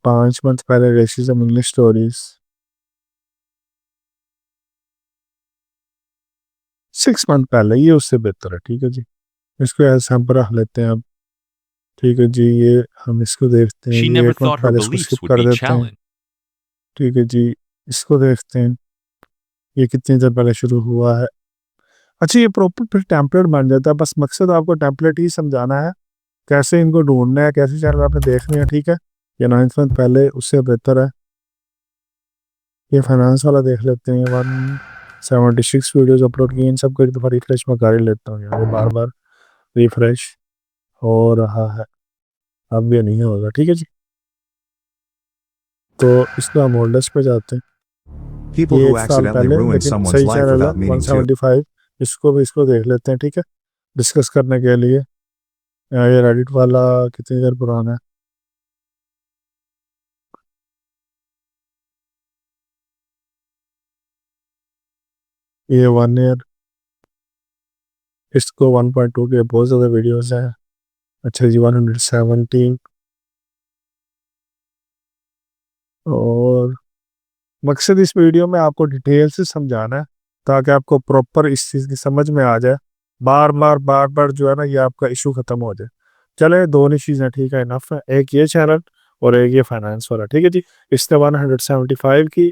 5 मंथ पहले रेसिज्म इंग्लिश स्टोरीज, 6 मंथ पहले, ये उससे बेहतर है, ठीक है जी। इसको ऐसा सैम्पल रख लेते हैं अब, ठीक है जी। ये हम इसको देखते हैं, She ये never 8 मंथ thought her पहले इसको स्किप beliefs would कर be देते हैं, challenged. ठीक है जी। इसको देखते हैं, ये कितनी देर पहले शुरू हुआ है। अच्छा, ये प्रॉपर फिर टेम्पलेट बन जाता है, बस मकसद आपको टेम्पलेट ही समझाना है, कैसे इनको ढूंढना है, कैसे चैनल आपने देखने हैं, ठीक है। ये 9 मंथ पहले उससे बेहतर है। ये फाइनेंस वाला देख लेते हैं, 176 वीडियोज अपलोड की, इन सबको एक दफ़ा रिफ्रेश में कर ही लेता हूँ यार, ये बार बार रिफ्रेश हो रहा है। अब ये नहीं होगा, ठीक है जी। तो इसको हम होल्डर्स पे जाते हैं। People ये who 1 साल accidentally पहले, ruin लेकिन someone's सही life चैनल है, without meaning to. 175। इसको देख लेते हैं, ठीक है, डिस्कस करने के लिए। ये रेडिट वाला कितनी देर पुराना है? ये 1 ईयर। इसको 1.2 के बहुत ज़्यादा वीडियोस हैं। अच्छा जी, 117। और मकसद इस वीडियो में आपको डिटेल से समझाना है ताकि आपको प्रॉपर इस चीज़ की समझ में आ जाए। बार बार जो है ना, ये आपका इशू ख़त्म हो जाए। चले, दोनों चीज़ें ठीक है, इनफ है। एक ये चैनल और एक ये फाइनेंस वाला, ठीक है जी। इसने 175 की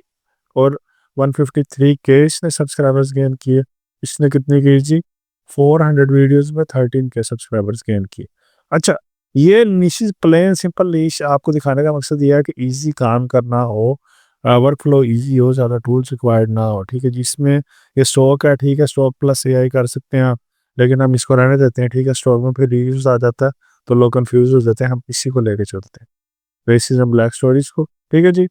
और 153 के इसने सब्सक्राइबर्स गेन किए। इसने कितनी की जी? 400 वीडियोस में 13 के सब्सक्राइबर्स गेन किए। अच्छा, ये निश प्लेन सिंपल निश आपको दिखाने का मकसद ये है कि इजी काम करना हो, वर्क फ्लो ईजी हो, ज़्यादा टूल्स रिक्वायर्ड ना हो, ठीक है। जिसमें ये स्टॉक है, ठीक है, स्टॉक प्लस एआई कर सकते हैं आप, लेकिन हम इसको रहने देते हैं, ठीक है। स्टॉक में फिर रीव्यूज आ जाता है तो लोग कंफ्यूज हो जाते हैं, हम इसी को लेके चलते हैं, रेसिज्म ब्लैक स्टोरीज को, ठीक है जी।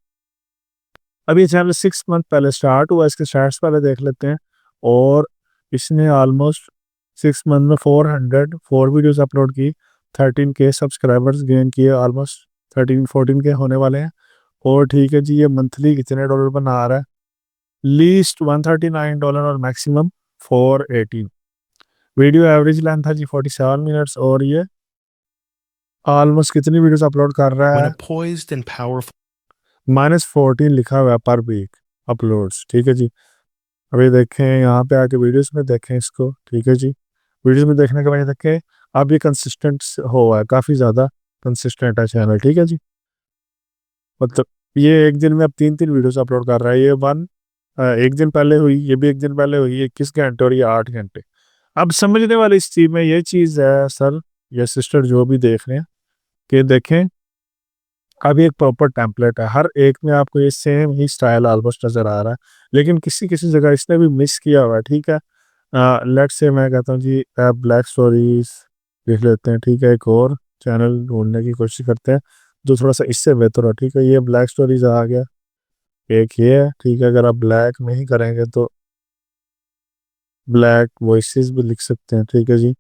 अब ये चैनल 6 मंथ पहले स्टार्ट हुआ, इसके स्टार्ट्स पहले देख लेते हैं। और इसने ऑलमोस्ट 6 मंथ में 404 वीडियोस अपलोड की, 13 के सब्सक्राइबर्स गेन किए, ऑलमोस्ट 13-14 के होने वाले हैं। और ठीक है जी, ये मंथली कितने डॉलर बना रहा है? लीस्ट $139 और मैक्सिमम 418। वीडियो एवरेज लेंथ था जी 47 मिनट्स। और ये ऑलमोस्ट कितनी वीडियोस अपलोड कर रहा When है? a poised and powerful -14 लिखा हुआ है पर वीक अपलोड्स, ठीक है जी। अभी देखें यहाँ पे आके वीडियोस में देखें इसको, ठीक है जी। वीडियोस में देखने के बाद देखें, अब ये कंसिस्टेंट हुआ है, काफ़ी ज़्यादा कंसिस्टेंट है चैनल, ठीक है जी। मतलब ये एक दिन में अब 3-3 वीडियोस अपलोड कर रहा है। ये एक दिन पहले हुई, ये भी एक दिन पहले हुई, 21 घंटे और ये 8 घंटे। अब समझने वाली इस चीज़ में ये चीज़ है सर या सिस्टर जो भी देख रहे हैं, कि देखें अब ये एक प्रॉपर टेम्पलेट है, हर एक में आपको ये सेम ही स्टाइल ऑलमोस्ट नज़र आ रहा है, लेकिन किसी किसी जगह इसने भी मिस किया हुआ है, ठीक है। लेट्स से मैं कहता हूँ जी, ब्लैक स्टोरीज देख लेते हैं, ठीक है। एक और चैनल ढूंढने की कोशिश करते हैं जो थोड़ा सा इससे बेहतर हो, ठीक है। ये ब्लैक स्टोरीज आ गया, एक ये है, ठीक है। अगर आप ब्लैक में ही करेंगे तो ब्लैक वॉइसेस भी लिख सकते हैं, ठीक है जी,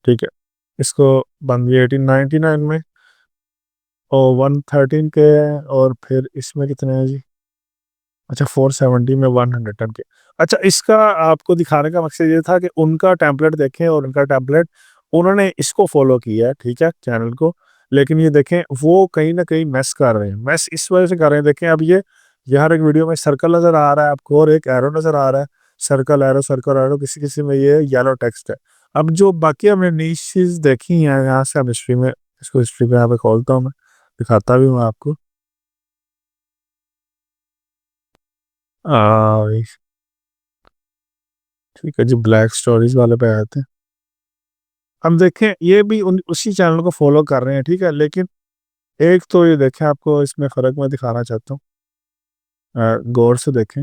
ठीक है। इसको बंद भी 1899 में और 113 के है, और फिर इसमें कितने हैं जी? अच्छा, 470 में 110 के। अच्छा, इसका आपको दिखाने का मकसद ये था कि उनका टेम्पलेट देखें और उनका टेम्पलेट उन्होंने इसको फॉलो किया है, ठीक है, चैनल को। लेकिन ये देखें वो कहीं ना कहीं मैस कर रहे हैं, मैस इस वजह से कर रहे हैं। देखें अब ये हर एक वीडियो में सर्कल नजर आ रहा है आपको और एक एरो नजर आ रहा है, सर्कल एरो, किसी किसी में ये येलो टेक्स्ट है। अब जो बाकी हमने नीशेस देखी हैं, यहाँ से हम हिस्ट्री में, इसको हिस्ट्री पे यहाँ पे खोलता हूँ मैं, दिखाता भी हूँ आपको। आ, ठीक है जी, ब्लैक स्टोरीज वाले पे आते हैं। हम देखें ये भी उसी चैनल को फॉलो कर रहे हैं, ठीक है। लेकिन एक तो ये देखें, आपको इसमें फ़र्क मैं दिखाना चाहता हूँ, गौर से देखें।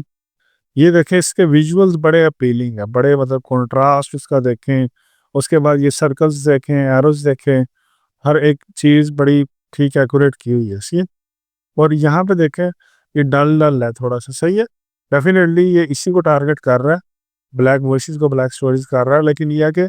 ये देखें, इसके विजुअल्स बड़े अपीलिंग है, बड़े मतलब कंट्रास्ट इसका देखें। उसके बाद ये सर्कल्स देखें, एरोज देखें, हर एक चीज़ बड़ी ठीक एक्यूरेट की हुई है, सही है। और यहाँ पे देखें, ये डल डल है थोड़ा सा, सही है। डेफिनेटली ये इसी को टारगेट कर रहा है, ब्लैक वॉइसेस को, ब्लैक स्टोरीज कर रहा है। लेकिन यह है कि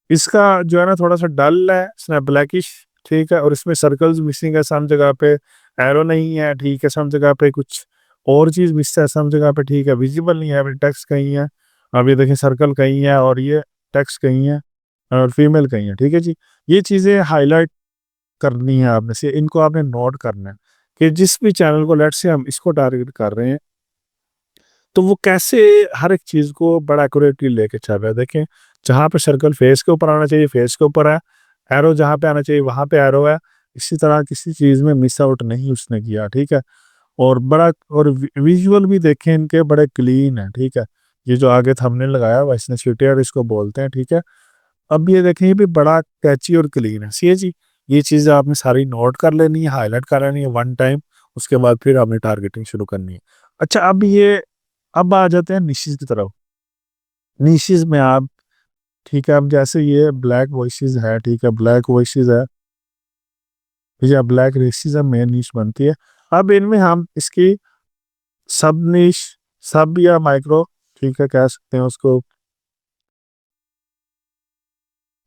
इसका जो है ना थोड़ा सा डल है, इसमें ब्लैकिश, ठीक है। और इसमें सर्कल्स मिसिंग है सम जगह पे, एरो नहीं है, ठीक है। सम जगह पे कुछ और चीज़ मिस है, सम जगह पे ठीक है विजिबल नहीं है, टेक्स्ट कहीं है। अब ये देखें, सर्कल कहीं है और ये टेक्स्ट कहीं है और फीमेल कहीं है, ठीक है जी। ये चीज़ें हाईलाइट करनी है आपने से, इनको आपने नोट करना है कि जिस भी चैनल को लेट से हम इसको टारगेट कर रहे हैं, तो वो कैसे हर एक चीज़ को बड़ा एक्यूरेटली लेके चल रहा है। देखें, जहाँ पे सर्कल फेस के ऊपर आना चाहिए फेस के ऊपर है, एरो जहाँ पे आना चाहिए वहाँ पे एरो है। इसी तरह किसी चीज़ में मिस आउट नहीं उसने किया, ठीक है। और बड़ा और विजुअल भी देखें इनके बड़े क्लीन है, ठीक है। ये जो आगे थंबनेल लगाया हुआ इसने स्वेटर इसको बोलते हैं, ठीक है। अब ये देखें, ये भी बड़ा कैची और क्लीन है, सी जी। ये चीज़ें आपने सारी नोट कर लेनी है, हाईलाइट कर लेनी है वन टाइम। उसके बाद फिर आपने टारगेटिंग शुरू करनी है। अच्छा, अब आ जाते हैं निशेज़ की तरफ। निशेज़ में आप, ठीक है, अब जैसे ये ब्लैक वॉइसेस है, ठीक है, ब्लैक वॉइसेस है। या ब्लैक रेसिज्म मेन नीश बनती है। अब इनमें हम इसकी सब नीश, सब या माइक्रो, ठीक है, कह सकते हैं उसको,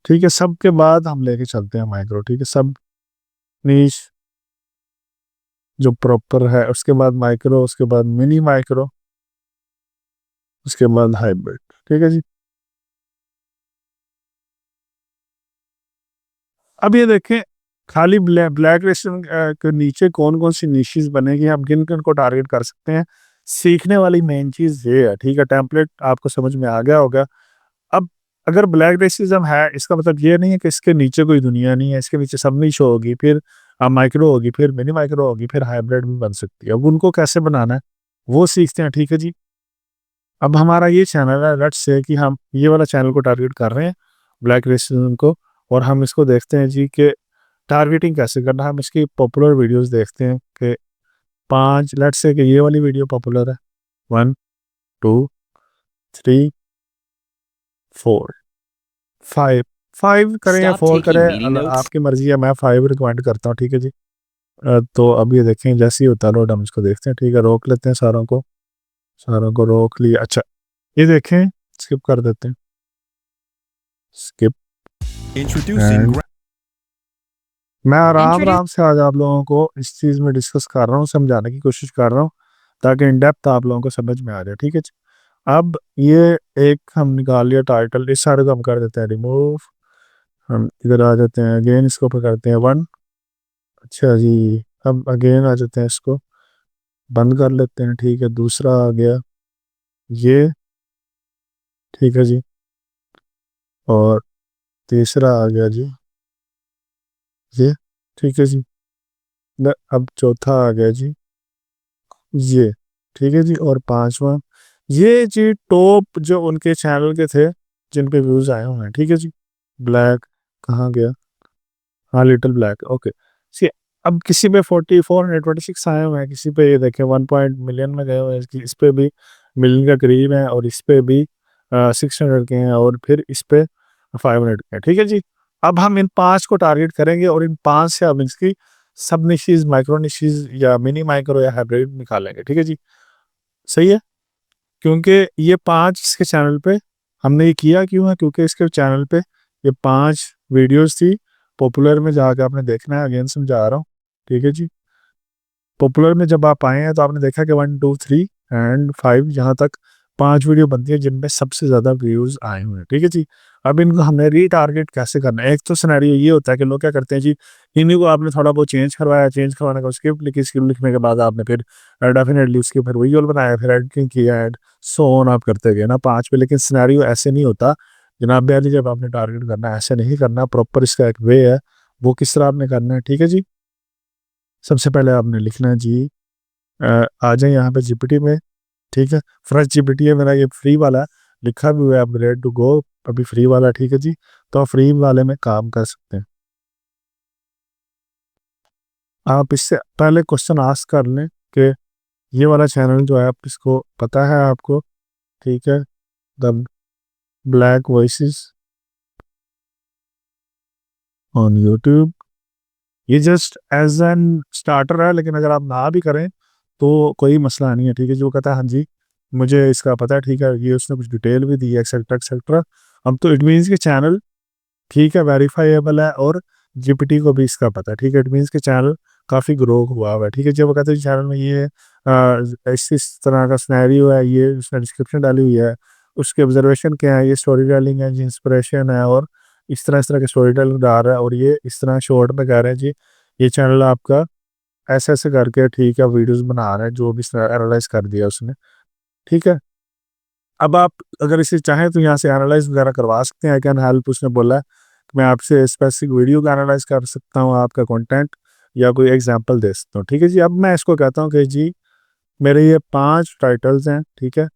ठीक है। सब के बाद हम लेके चलते हैं माइक्रो, ठीक है। सब नीश जो प्रॉपर है, उसके बाद माइक्रो, उसके बाद मिनी माइक्रो, उसके बाद हाइब्रिड, ठीक है जी। अब ये देखें, खाली ब्लैक रेस्टोरेंट के नीचे कौन कौन सी निशेस बनेगी, हम किन किन को टारगेट कर सकते हैं। सीखने वाली मेन चीज ये है, ठीक है। टेम्पलेट आपको समझ में आ गया होगा। अब अगर ब्लैक रेसिज्म है, इसका मतलब ये नहीं है कि इसके नीचे कोई दुनिया नहीं है। इसके नीचे सब निश होगी, फिर माइक्रो होगी, फिर मिनी माइक्रो होगी, फिर हाइब्रिड भी बन सकती है। अब उनको कैसे बनाना है वो सीखते हैं, ठीक है जी। अब हमारा ये चैनल है, लेट्स से कि हम ये वाला चैनल को टारगेट कर रहे हैं, ब्लैक रेसिज्म को, और हम इसको देखते हैं जी कि टारगेटिंग कैसे करना है। हम इसकी पॉपुलर वीडियोस देखते हैं कि 5, लेट्स से कि ये वाली वीडियो पॉपुलर है, 1 2 3 4 5, 5 करें या Stop 4 taking करें, meeting notes. आपकी मर्जी है। मैं 5 रिकमेंड करता हूँ, ठीक है जी। तो अब ये देखें, जैसे ही होता है लोड हम इसको देखते हैं, ठीक है। रोक लेते हैं सारों को, सारों को रोक लिया। अच्छा, ये देखें, स्किप कर देते हैं, स्किप। Introducing एंड मैं आराम Introduce- आराम से आज आप लोगों को इस चीज़ में डिस्कस कर रहा हूँ, समझाने की कोशिश कर रहा हूँ, ताकि इन डेप्थ आप लोगों को समझ में आ जाए, ठीक है जी। अब ये एक हम निकाल लिया टाइटल, इस सारे को हम कर देते हैं रिमूव। हम इधर आ जाते हैं, अगेन इसको पकड़ते हैं 1। अच्छा जी, अब अगेन आ जाते हैं, इसको बंद कर लेते हैं, ठीक है। दूसरा आ गया ये, ठीक है जी। और तीसरा आ गया जी ये, ठीक है जी। अब चौथा आ गया जी ये, ठीक है जी। और पांचवा ये जी, टॉप जो उनके चैनल के थे जिन पे व्यूज आए हुए हैं, ठीक है जी। ब्लैक कहाँ गया, हाँ, लिटिल ब्लैक, ओके। सी, अब किसी पे 4426 आए हुए हैं, किसी पे ये देखें 1 मिलियन में गए हुए हैं, इस पे भी मिलियन का करीब है, और इस पे भी 600 के हैं, और फिर इस पे 500 के हैं, ठीक है जी। अब हम इन 5 को टारगेट करेंगे, और इन 5 से हम इसकी सब निशीज, माइक्रो निशीज, या मिनी माइक्रो, या हाइब्रिड निकालेंगे, ठीक है जी। सही है, क्योंकि ये 5 इसके चैनल पे हमने ये किया क्यों है, क्योंकि इसके चैनल पे ये 5 वीडियोस थी। पॉपुलर में जाकर आपने देखना है, अगेन समझा रहा हूँ, ठीक है जी। पॉपुलर में जब आप आए हैं तो आपने देखा कि 1 2 3 एंड 5, यहाँ तक 5 वीडियो बनती है जिनमें सबसे ज़्यादा व्यूज़ आए हुए हैं, ठीक है जी। अब इनको हमने रीटारगेट कैसे करना है। एक तो सिनेरियो ये होता है कि लोग क्या करते हैं जी, इन्हीं को आपने थोड़ा बहुत चेंज करवाया, चेंज करवाने का स्क्रिप्ट लिखी, स्क्रिप्ट लिखने के बाद आपने फिर डेफिनेटली उसके फिर विजुअल बनाया, फिर एडिटिंग किया, एंड सो ऑन आप करते गए ना 5 पे। लेकिन सिनेरियो ऐसे नहीं होता जनाब यार, जब आपने टारगेट करना है ऐसे नहीं करना, प्रॉपर इसका एक वे है, वो किस तरह आपने करना है, ठीक है जी। सबसे पहले आपने लिखना है जी, आ जाए यहाँ पे जीपीटी में, ठीक है। फ्रेश जीपीटी है मेरा, ये फ्री वाला है, लिखा भी हुआ है अपग्रेड टू गो, अभी फ्री वाला, ठीक है जी। तो आप फ्री वाले में काम कर सकते हैं। आप इससे पहले क्वेश्चन आस्क कर लें कि ये वाला चैनल जो है, आप इसको पता है आपको, ठीक है, the black voices on YouTube. ये जस्ट एज एन स्टार्टर है, लेकिन अगर आप ना भी करें तो कोई मसला नहीं है, ठीक है। जो कहता है हाँ जी मुझे इसका पता है, ठीक है, ये उसने कुछ डिटेल भी दी है, एक्सेट्रा एक्सेट्रा। अब तो इट मीन्स के चैनल, ठीक है, वेरीफाइएबल है, और जीपीटी को भी इसका पता है, ठीक है। इट मीन्स के चैनल काफ़ी ग्रो हुआ हुआ है, ठीक है। जब वो कहते हैं चैनल में ये इस तरह का स्नैरियो है, ये उसने डिस्क्रिप्शन डाली हुई है, उसके ऑब्जर्वेशन क्या है, ये स्टोरी टेलिंग है जी, इंस्पिरेशन है, और इस तरह के स्टोरी टेलिंग डाल रहा है, और ये इस तरह शॉर्ट में कह रहे हैं जी ये चैनल आपका ऐसे ऐसे करके, ठीक है, वीडियोस बना रहा है, जो भी एनालाइज कर दिया उसने, ठीक है। अब आप अगर इसे चाहें तो यहाँ से एनालाइज वगैरह करवा सकते हैं, आई कैन हेल्प, उसने बोला है कि मैं आपसे स्पेसिफिक वीडियो का एनालाइज कर सकता हूँ, आपका कंटेंट, या कोई एग्जांपल दे सकता हूँ, ठीक है जी। अब मैं इसको कहता हूँ कि जी मेरे ये 5 टाइटल्स हैं, ठीक है।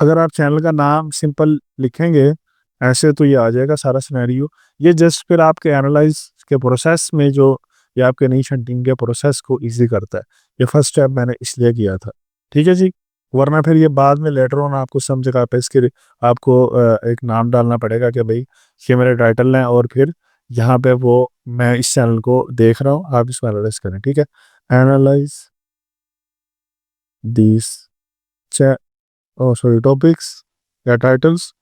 अगर आप चैनल का नाम सिंपल लिखेंगे ऐसे तो ये आ जाएगा सारा सिनेरियो। ये जस्ट फिर आपके एनालाइज के प्रोसेस में जो, ये आपके नीश हंटिंग के प्रोसेस को इजी करता है। ये फर्स्ट स्टेप मैंने इसलिए किया था, ठीक है जी। वरना फिर ये बाद में लेटर ऑन आपको सब जगह पे इसके आपको एक नाम डालना पड़ेगा कि भाई ये मेरे टाइटल हैं, और फिर यहाँ पे वो मैं इस चैनल को देख रहा हूँ, आप इसको एनालाइज करें, ठीक है। एनालाइज दिस टॉपिक्स या titles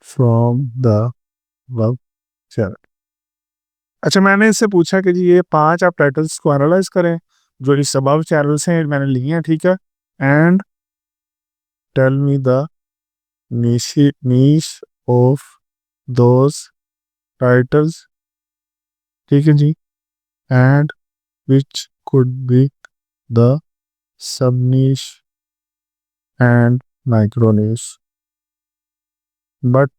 from the work channel. अच्छा, मैंने इससे पूछा कि जी ये 5 आप टाइटल्स को एनालाइज करें जो इस अबव चैनल्स हैं, मैंने लिए हैं, ठीक है। And tell me the niche of those titles, ठीक है जी। And which could be the sub niche and micro niche, but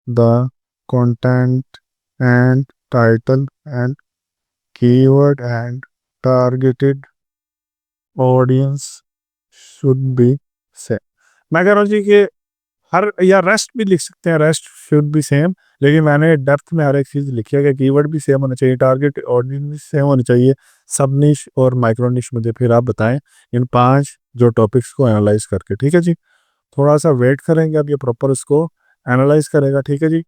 the content and title and keyword and targeted audience should be same। मैं कह रहा हूँ जी कि हर या rest भी लिख सकते हैं, रेस्ट शुड बी सेम, लेकिन मैंने डेप्थ में हर एक चीज़ लिखी है कि कीवर्ड भी सेम होना चाहिए, टारगेट ऑडियंस भी सेम होनी चाहिए, सब निश और माइक्रो निश। मुझे फिर आप बताएं इन 5 जो टॉपिक्स को एनालाइज करके, ठीक है जी। थोड़ा सा वेट करेंगे, अब ये प्रॉपर उसको एनालाइज करेगा, ठीक है जी।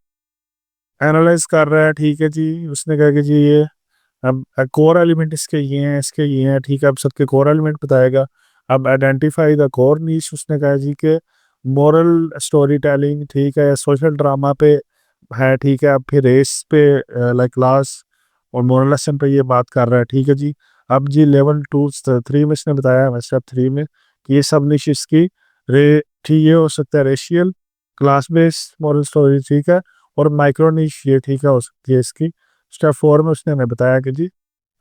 एनालाइज कर रहा है, ठीक है जी। उसने कहा कि जी ये अब कोर एलिमेंट इसके ये हैं, इसके ये हैं, ठीक है। अब सबके कोर एलिमेंट बताएगा। अब आइडेंटिफाई द कोर नीश, उसने कहा जी कि मोरल स्टोरी टेलिंग, ठीक है, सोशल ड्रामा पे है, ठीक है। अब फिर रेस पे, लाइक क्लास और मोरल लेसन पे ये बात कर रहा है, ठीक है जी। अब जी लेवल 2-3 में इसने बताया है, स्टेप 3 में, कि ये सब निश इसकी ठीक ये हो सकता है racial class based moral story, ठीक है। और माइक्रो निश ये ठीक है हो सकती है इसकी। स्टेप 4 में उसने हमें बताया कि जी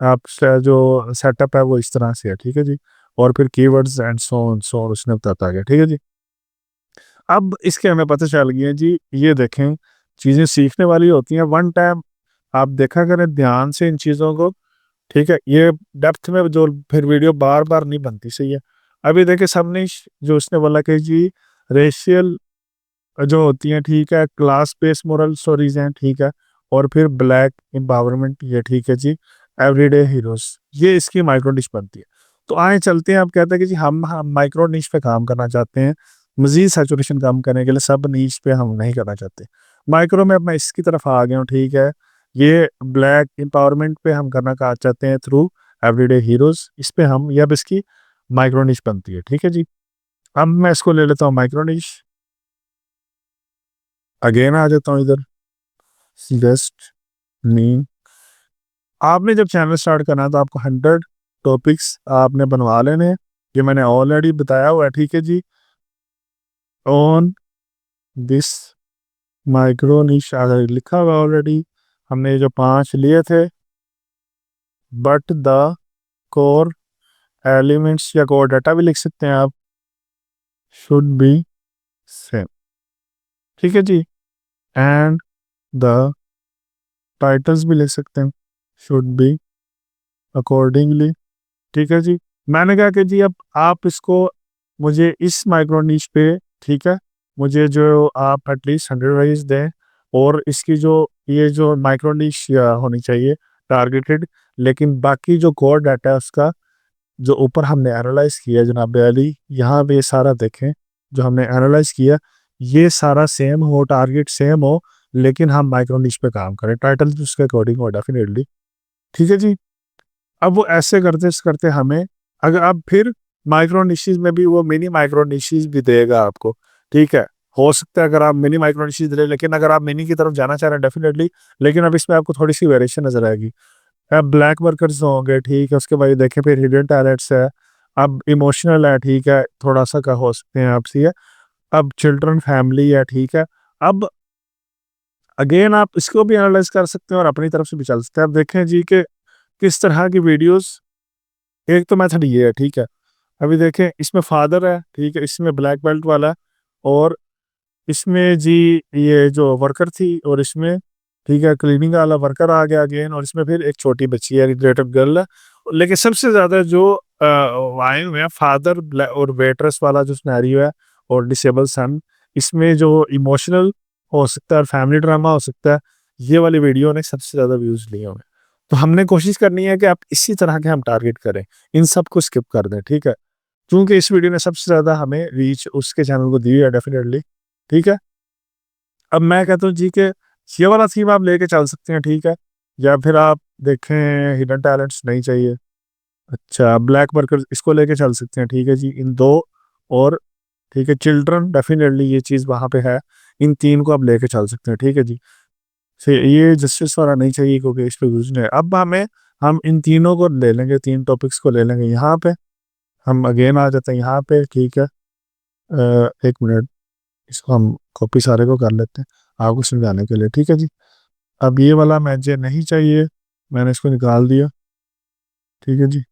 आप जो सेटअप है वो इस तरह से है, ठीक है जी। और फिर कीवर्ड्स एंड सो उसने बताता गया, ठीक है जी। अब इसके हमें पता चल गया जी, ये देखें चीज़ें सीखने वाली होती हैं। वन टाइम आप देखा करें ध्यान से इन चीज़ों को, ठीक है। ये डेप्थ में जो फिर वीडियो बार बार नहीं बनती, सही है। अभी देखिए सबने जो उसने बोला कि जी रेशियल जो होती हैं, ठीक है, क्लास बेस्ड मोरल स्टोरीज हैं, ठीक है। और फिर ब्लैक एम्पावरमेंट, ये ठीक है जी। एवरीडे हीरोज, ये इसकी माइक्रो निश बनती है। तो आए चलते हैं, आप कहते हैं कि जी हम माइक्रो निश पे काम करना चाहते हैं, मजीद सैचुरेशन कम करने के लिए सब निश पे हम नहीं करना चाहते। माइक्रो में अब मैं इसकी तरफ आ गया हूँ, ठीक है। ये ब्लैक एम्पावरमेंट पे हम करना चाहते हैं थ्रू एवरीडे हीरोज, इस पे हम, ये अब इसकी माइक्रो निश बनती है, ठीक है जी। अब मैं इसको ले लेता हूँ माइक्रो निश, अगेन आ जाता हूँ इधर बेस्ट मीन। आपने जब चैनल स्टार्ट करना है तो आपको 100 टॉपिक्स आपने बनवा लेने हैं, ये मैंने ऑलरेडी बताया हुआ है, ठीक है जी। ऑन दिस माइक्रो निश लिखा हुआ ऑलरेडी, हमने ये जो 5 लिए थे। बट द कोर एलिमेंट्स या कोर डाटा भी लिख सकते हैं आप, शुड बी सेम, ठीक है जी। एंड द टाइटल्स भी लिख सकते हैं, शुड बी अकॉर्डिंगली, ठीक है जी। मैंने कहा कि जी अब आप इसको मुझे इस माइक्रो नीच पे, ठीक है, मुझे जो आप एटलीस्ट 100 वाइज दें। और इसकी जो ये जो माइक्रो नीच होनी चाहिए टारगेटेड, लेकिन बाकी जो कोर डाटा है उसका जो ऊपर हमने एनालाइज किया जनाब अली, यहाँ पे ये सारा देखें जो हमने एनालाइज किया, ये सारा सेम हो, टारगेट सेम हो, लेकिन हम माइक्रो नीच पे काम करें, टाइटल भी उसके अकॉर्डिंग हो डेफिनेटली, ठीक है जी। अब वो ऐसे करते करते हमें, अगर अब फिर माइक्रो निशीज में भी वो मिनी माइक्रो निशीज भी देगा आपको, ठीक है। हो सकता है अगर आप मिनी माइक्रो निशीज दे, लेकिन अगर आप मिनी की तरफ जाना चाह रहे हैं डेफिनेटली, लेकिन अब इसमें आपको थोड़ी सी वेरिएशन नजर आएगी। अब ब्लैक वर्कर्स होंगे, ठीक है, उसके बाद देखें फिर हिडन टैलेंट्स है, अब इमोशनल है, ठीक है, थोड़ा सा का हो सकते हैं आपसी है। अब चिल्ड्रन फैमिली है, ठीक है। अब अगेन आप इसको भी एनालाइज कर सकते हैं और अपनी तरफ से भी चल सकते हैं। अब देखें जी कि किस तरह की वीडियोस, एक तो मेथड ये है, ठीक है। अभी देखें इसमें फादर है, ठीक है, इसमें ब्लैक बेल्ट वाला है, और इसमें जी ये जो वर्कर थी, और इसमें ठीक है क्लीनिंग वाला वर्कर आ गया अगेन, और इसमें फिर एक छोटी बच्ची है, रिलेटेड गर्ल है। लेकिन सबसे ज्यादा जो आए हुए हैं फादर और वेटरेस वाला जो सिनेरियो है, और डिसेबल सन, इसमें जो इमोशनल हो सकता है और फैमिली ड्रामा हो सकता है, ये वाली वीडियो ने सबसे ज्यादा व्यूज लिए हुए हैं। तो हमने कोशिश करनी है कि आप इसी तरह के हम टारगेट करें, इन सब को स्किप कर दें, ठीक है। क्योंकि इस वीडियो ने सबसे ज़्यादा हमें रीच उसके चैनल को दी है डेफ़िनेटली, ठीक है? अब मैं कहता हूँ जी कि ये वाला थीम आप लेके चल सकते हैं, ठीक है? या फिर आप देखें हिडन टैलेंट्स नहीं चाहिए, अच्छा ब्लैक वर्कर्स इसको लेके चल सकते हैं, ठीक है जी? इन 2 और ठीक है चिल्ड्रन डेफ़िनेटली ये चीज़ वहाँ पे है, इन 3 को आप लेके चल सकते हैं, ठीक है जी? से ये जस्टिस वाला नहीं चाहिए क्योंकि इस पे व्यूज़ नहीं है। अब हम इन तीनों को ले लेंगे, 3 टॉपिक्स को ले लेंगे यहाँ पे, हम अगेन आ जाते हैं यहाँ पे, ठीक है? 1 मिनट इसको हम कॉपी सारे को कर लेते हैं, आपको समझाने के लिए, ठीक है जी? अब ये वाला मुझे नहीं चाहिए, मैंने इसको निकाल दिया, ठीक है जी?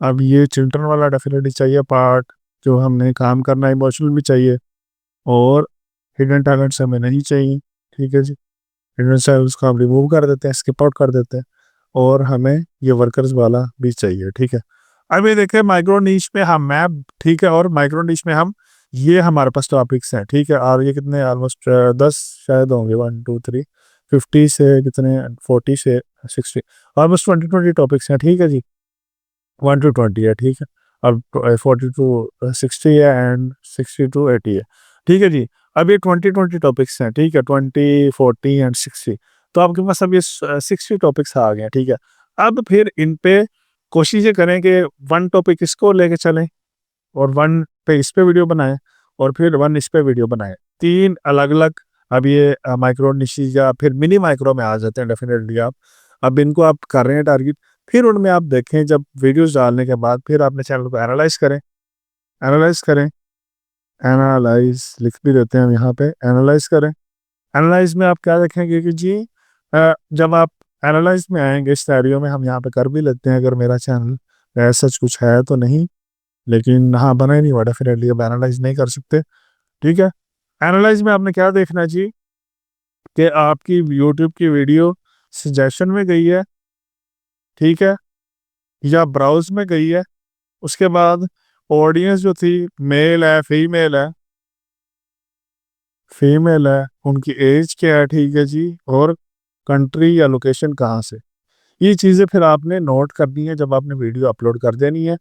अब ये चिल्ड्रन वाला डेफ़िनेटली चाहिए पार्ट, जो हमने काम करना है, इमोशनल भी चाहिए और हिडन टैलेंट्स हमें नहीं चाहिए, ठीक है जी? हिडन टैलेंट्स को हम रिमूव कर देते हैं, स्किप आउट कर देते हैं और हमें ये वर्कर्स वाला भी चाहिए, ठीक है? अब ये देखिए माइक्रो नीश में हम मैप, ठीक है? और माइक्रो नीश में हम ये हमारे पास टॉपिक्स हैं, ठीक है? और ये कितने ऑलमोस्ट 10 शायद होंगे, 1 2 3 50 से कितने 40 से 60 ऑलमोस्ट 20 टॉपिक्स हैं, ठीक है जी? 1 टू 20 है, ठीक है? अब 40 टू 60 है एंड 60 टू 80 है, ठीक है जी? अब ये 20 टॉपिक्स हैं, ठीक है? 20, 40 एंड 60, तो आपके पास अब ये 60 टॉपिक्स आ गए हैं, ठीक है? अब फिर इन पे कोशिश ये करें कि 1 टॉपिक इसको लेके चलें और 1 पे इस पे वीडियो बनाएँ और फिर 1 इस पे वीडियो बनाएँ। 3 अलग-अलग अब ये माइक्रो निशेज़ या फिर मिनी माइक्रो में आ जाते हैं डेफ़िनेटली आप। अब इनको आप कर रहे हैं टारगेट, फिर उनमें आप देखें जब वीडियोज़ डालने के बाद फिर अपने चैनल को एनालाइज़ करें, एनालाइज़ लिख भी देते हैं हम यहाँ पे, एनालाइज़ करें। एनालाइज़ में आप क्या देखेंगे कि जी जब आप एनालाइज़ में आएँगे इस सिनेरियो में हम यहाँ पे कर भी लेते हैं अगर मेरा चैनल सच कुछ है तो नहीं, लेकिन हाँ, बना ही नहीं हुआ डेफ़िनेटली अब एनालाइज़ नहीं कर सकते, ठीक है? एनालाइज़ में आपने क्या देखना है जी कि आपकी यूट्यूब की वीडियो सजेशन में गई है, ठीक है? या ब्राउज़ में गई है, उसके बाद ऑडियंस जो थी मेल है, फीमेल है, उनकी एज क्या है, ठीक है जी? और कंट्री या लोकेशन कहाँ से? ये चीज़ें फिर आपने नोट करनी है जब आपने वीडियो अपलोड कर देनी है।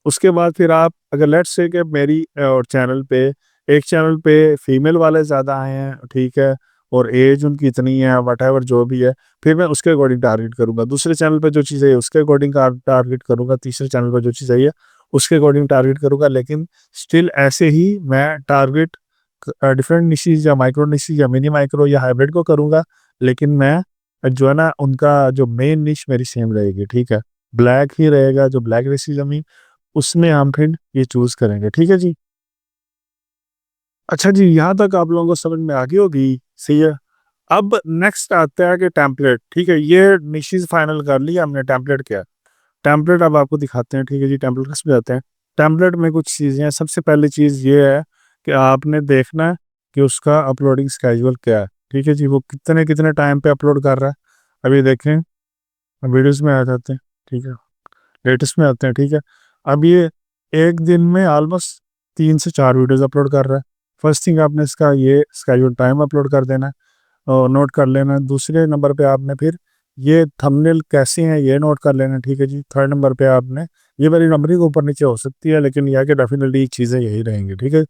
उसके बाद फिर आप अगर लेट्स से कि मेरी चैनल पे एक चैनल पे फीमेल वाले ज़्यादा आए हैं, ठीक है? और एज उनकी इतनी है व्हाटएवर जो भी है, फिर मैं उसके अकॉर्डिंग टारगेट करूँगा। दूसरे चैनल पे जो चीज़ है उसके अकॉर्डिंग टारगेट करूँगा, तीसरे चैनल पे जो चीज़ है उसके अकॉर्डिंग टारगेट करूँगा। लेकिन स्टिल ऐसे ही मैं टारगेट डिफरेंट निशेज़ या माइक्रो निशेज़ या मिनी माइक्रो या हाइब्रिड को करूँगा। लेकिन मैं जो है ना उनका जो मेन निश मेरी सेम रहेगी, ठीक है? ब्लैक ही रहेगा, जो ब्लैक रेसिज़्म ही उसमें हम फिर ये चूज़ करेंगे, ठीक है जी? अच्छा जी, यहाँ तक आप लोगों को समझ में आ गई होगी, सही है? अब नेक्स्ट आता है कि टेम्पलेट, ठीक है? ये निशेज़ फाइनल कर लिया हमने, टेम्पलेट क्या है? टेम्पलेट अब आपको दिखाते हैं, ठीक है जी? टेम्पलेट किसमें जाते हैं? टेम्पलेट में कुछ चीज़ें हैं, सबसे पहली चीज़ ये है कि आपने देखना है कि उसका अपलोडिंग स्केड्यूल क्या है, ठीक है जी? वो कितने-कितने टाइम पे अपलोड कर रहा है। अभी देखें, वीडियोज़ में आ जाते हैं, ठीक है? लेटेस्ट में आते हैं, ठीक है? अब ये 1 दिन में ऑलमोस्ट 3 से 4 वीडियोज़ अपलोड कर रहा है। फर्स्ट थिंग आपने इसका ये शेड्यूल टाइम अपलोड कर देना है और नोट कर लेना है। दूसरे नंबर पे आपने फिर ये थंबनेल कैसे हैं ये नोट कर लेना है, ठीक है जी? थर्ड नंबर पे आपने ये मेरी नंबरिंग ऊपर-नीचे हो सकती है लेकिन ये है कि डेफ़िनिटली चीज़ें यही रहेंगी, ठीक है?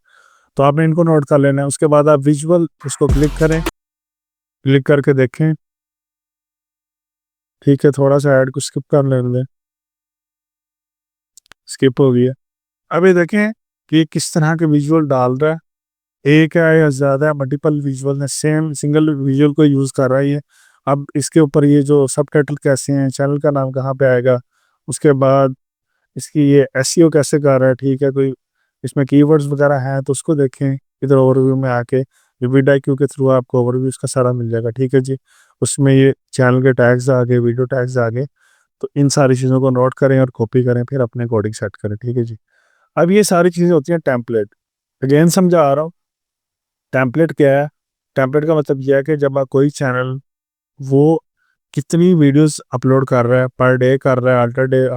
तो आपने इनको नोट कर लेना है। उसके बाद आप विजुअल उसको क्लिक करें, क्लिक करके देखें, ठीक है? थोड़ा-सा ऐड को स्किप कर लें, स्किप हो गया। अब ये देखें कि ये किस तरह के विजुअल डाल रहा है, एक है या ज़्यादा मल्टीपल विजुअल है, सेम सिंगल विजुअल को यूज़ कर रहा है ये। अब इसके ऊपर ये जो सबटाइटल कैसे हैं, चैनल का नाम कहाँ पे आएगा, उसके बाद इसकी ये एसईओ कैसे कर रहा है, ठीक है? कोई इसमें कीवर्ड्स वगैरह हैं तो उसको देखें, इधर ओवरव्यू में आके विडाईक्यू के थ्रू आपको ओवरव्यू इसका सारा मिल जाएगा, ठीक है जी? उसमें ये चैनल के टैग्स आ गए, वीडियो टैग्स आ गए, तो इन सारी चीज़ों को नोट करें और कॉपी करें, फिर अपने अकॉर्डिंग सेट करें, ठीक है जी? अब ये सारी चीज़ें होती हैं टेम्पलेट। अगेन समझा आ रहा हूँ, टेम्पलेट क्या है? टेम्पलेट का मतलब ये है कि जब आप कोई चैनल वो कितनी वीडियोज़ अपलोड कर रहा है, पर डे कर रहा है,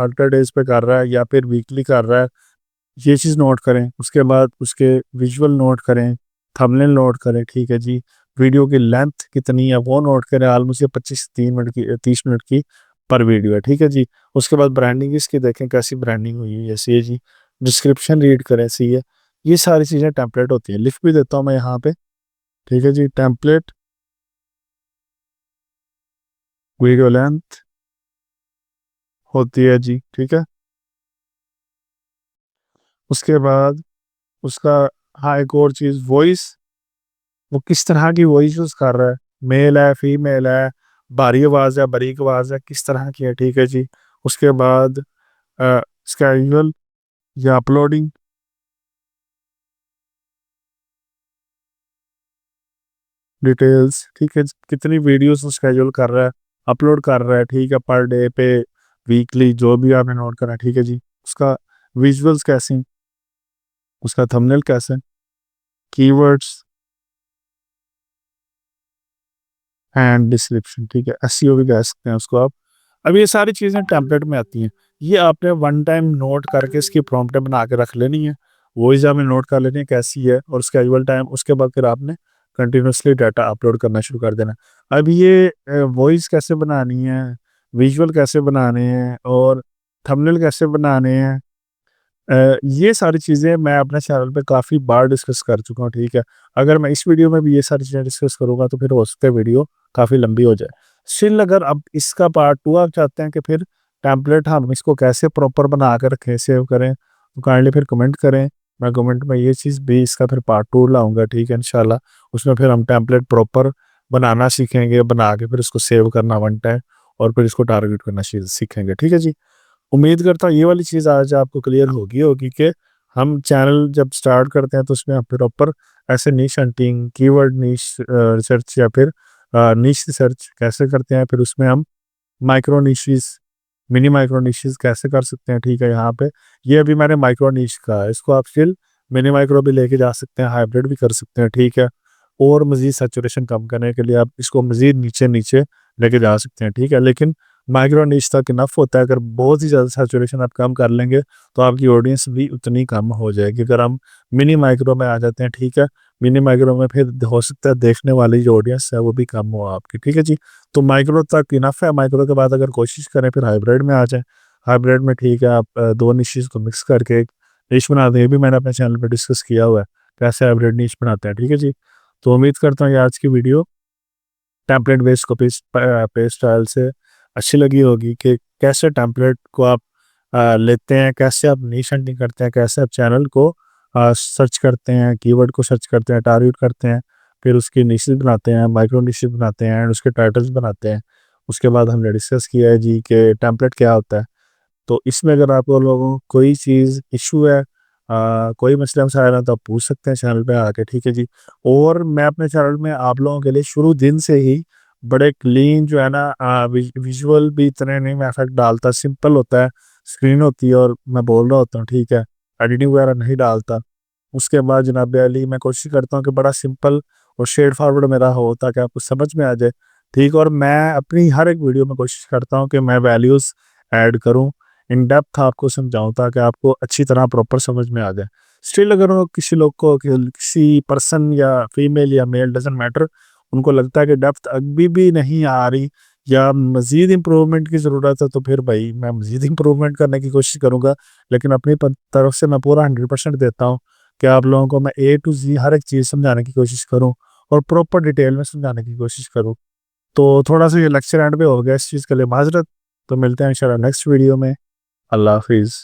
अल्टर डेज़ पे कर रहा है या फिर वीकली कर रहा है, ये चीज़ नोट करें। उसके बाद उसके विजुअल नोट करें, थंबनेल नोट करें, ठीक है जी? वीडियो की लेंथ कितनी है वो नोट करें, ऑलमोस्ट ये 25 से 3 मिनट की 30 मिनट की पर वीडियो है, ठीक है जी? उसके बाद ब्रांडिंग इसकी देखें कैसी ब्रांडिंग हुई है, जैसे ये जी डिस्क्रिप्शन रीड करें, सी है, ये सारी चीज़ें टेम्पलेट होती हैं। लिख भी देता हूँ मैं यहाँ पे, ठीक है जी। टेम्पलेट वीडियो लेंथ होती है जी, ठीक है। उसके बाद उसका, हाँ एक और चीज़, वॉइस, वो किस तरह की वॉइस यूज़ कर रहा है, मेल है फीमेल है, भारी आवाज़ है बारीक आवाज़ है, किस तरह की है, ठीक है जी। उसके बाद स्केड्यूल या अपलोडिंग, डिटेल्स, ठीक है, कितनी वीडियोस वो स्केड्यूल कर रहा है, अपलोड कर रहा है, ठीक है, पर डे पे, वीकली, जो भी आपने नोट करा है, ठीक है जी। उसका विजुअल्स कैसे हैं, उसका थंबनेल कैसे है, कीवर्ड्स एंड डिस्क्रिप्शन, ठीक है, एसईओ भी कह सकते हैं उसको आप। अब ये सारी चीज़ें टेम्पलेट में आती हैं, ये आपने वन टाइम नोट करके इसकी प्रॉम्प्ट बना के रख लेनी है, वॉइस आपने नोट कर लेनी है कैसी है, और स्केजुअल टाइम, उसके बाद फिर आपने कंटिन्यूसली डाटा अपलोड करना शुरू कर देना। अब ये वॉइस कैसे बनानी है, विजुअल कैसे बनाने हैं, और थंबनेल कैसे बनाने हैं, ये सारी चीज़ें मैं अपने चैनल पे काफ़ी बार डिस्कस कर चुका हूँ, ठीक है। अगर मैं इस वीडियो में भी ये सारी चीज़ें डिस्कस करूँगा तो फिर हो सकता है वीडियो काफ़ी लंबी हो जाए। स्टिल अगर अब इसका पार्ट 2 आप चाहते हैं कि फिर टेम्पलेट हम इसको कैसे प्रॉपर बना कर रखें, सेव करें, तो काइंडली फिर कमेंट करें। मैं कमेंट में ये चीज़ भी इसका फिर पार्ट 2 लाऊँगा, ठीक है, इंशाल्लाह। उसमें फिर हम टेम्पलेट प्रॉपर बनाना सीखेंगे, बना के फिर उसको सेव करना वन टाइम, और फिर इसको टारगेट करना सीखेंगे, ठीक है जी। उम्मीद करता हूँ ये वाली चीज़ आज आपको क्लियर होगी होगी कि हम चैनल जब स्टार्ट करते हैं तो उसमें हम प्रॉपर ऐसे नीश हंटिंग, कीवर्ड नीश रिसर्च, या फिर नीश रिसर्च कैसे करते हैं, फिर उसमें हम micro niches, mini micro niches कैसे कर सकते हैं, ठीक है। यहाँ पे ये अभी मैंने माइक्रो निश का है, इसको आप स्टिल मिनी माइक्रो भी लेके जा सकते हैं, हाइब्रिड भी कर सकते हैं, ठीक है। और मज़ीद सैचुरेशन कम करने के लिए आप इसको मज़ीद नीचे-नीचे लेके जा सकते हैं, ठीक है। लेकिन माइक्रो निश तक इनफ होता है, अगर बहुत ही ज़्यादा सैचुरेशन आप कम कर लेंगे, तो आपकी ऑडियंस भी उतनी कम हो जाएगी। अगर हम मिनी माइक्रो में आ जाते हैं, ठीक है, मिनी माइक्रो में फिर हो सकता है देखने वाली जो ऑडियंस है वो भी कम हो आपकी, ठीक है जी। तो माइक्रो तक इनफ है, माइक्रो के बाद अगर कोशिश करें फिर हाइब्रिड में आ जाएँ। हाइब्रिड में ठीक है, आप 2 निशेज़ को मिक्स करके एक निश बनाते हैं, ये भी मैंने अपने चैनल पे डिस्कस किया हुआ है, कैसे हाइब्रिड निश बनाते हैं, ठीक है जी। तो उम्मीद करता हूँ ये आज की video template based copy paste style से अच्छी लगी होगी, कि कैसे टेम्पलेट को आप लेते हैं, कैसे आप निश हंटिंग करते हैं, कैसे आप चैनल को सर्च करते हैं, कीवर्ड को सर्च करते हैं, टारगेट करते हैं, फिर उसकी निशेस बनाते हैं, माइक्रो निशेस बनाते हैं, एंड उसके टाइटल्स बनाते हैं। उसके बाद हमने डिस्कस किया है जी कि टेम्पलेट क्या होता है। तो इसमें अगर आप लोगों को कोई चीज़ इशू है, कोई मसला मसाइल है, तो आप पूछ सकते हैं चैनल पे आके, ठीक है जी। और मैं अपने चैनल में आप लोगों के लिए शुरू दिन से ही बड़े क्लीन जो है ना, विजुअल भी इतने नहीं मैं इफेक्ट डालता, सिंपल होता है, स्क्रीन होती है और मैं बोल रहा होता हूँ, ठीक है, एडिटिंग वगैरह नहीं डालता। उसके बाद जनाब अली मैं कोशिश करता हूँ कि बड़ा सिंपल और शेड फॉरवर्ड मेरा हो, ताकि आपको समझ में आ जाए, ठीक। और मैं अपनी हर एक वीडियो में कोशिश करता हूँ कि मैं वैल्यूज़ ऐड करूँ, इन डेप्थ आपको समझाऊँ, ताकि आपको अच्छी तरह प्रॉपर समझ में आ जाए। स्टिल अगर वो किसी लोग को किसी पर्सन या फीमेल या मेल डजेंट मैटर, उनको लगता है कि डेप्थ अभी भी नहीं आ रही या मज़ीद इम्प्रूवमेंट की ज़रूरत है, तो फिर भाई मैं मज़ीद इम्प्रूवमेंट करने की कोशिश करूँगा। लेकिन अपनी तरफ से मैं पूरा 100% देता हूँ कि आप लोगों को मैं ए टू जी हर एक चीज़ समझाने की कोशिश करूँ, और प्रॉपर डिटेल में समझाने की कोशिश करूँ। तो थोड़ा-सा ये लेक्चर एंड पे हो गया, इस चीज़ के लिए माज़रत। तो मिलते हैं इंशाल्लाह नेक्स्ट वीडियो में। अल्लाह हाफ़िज़।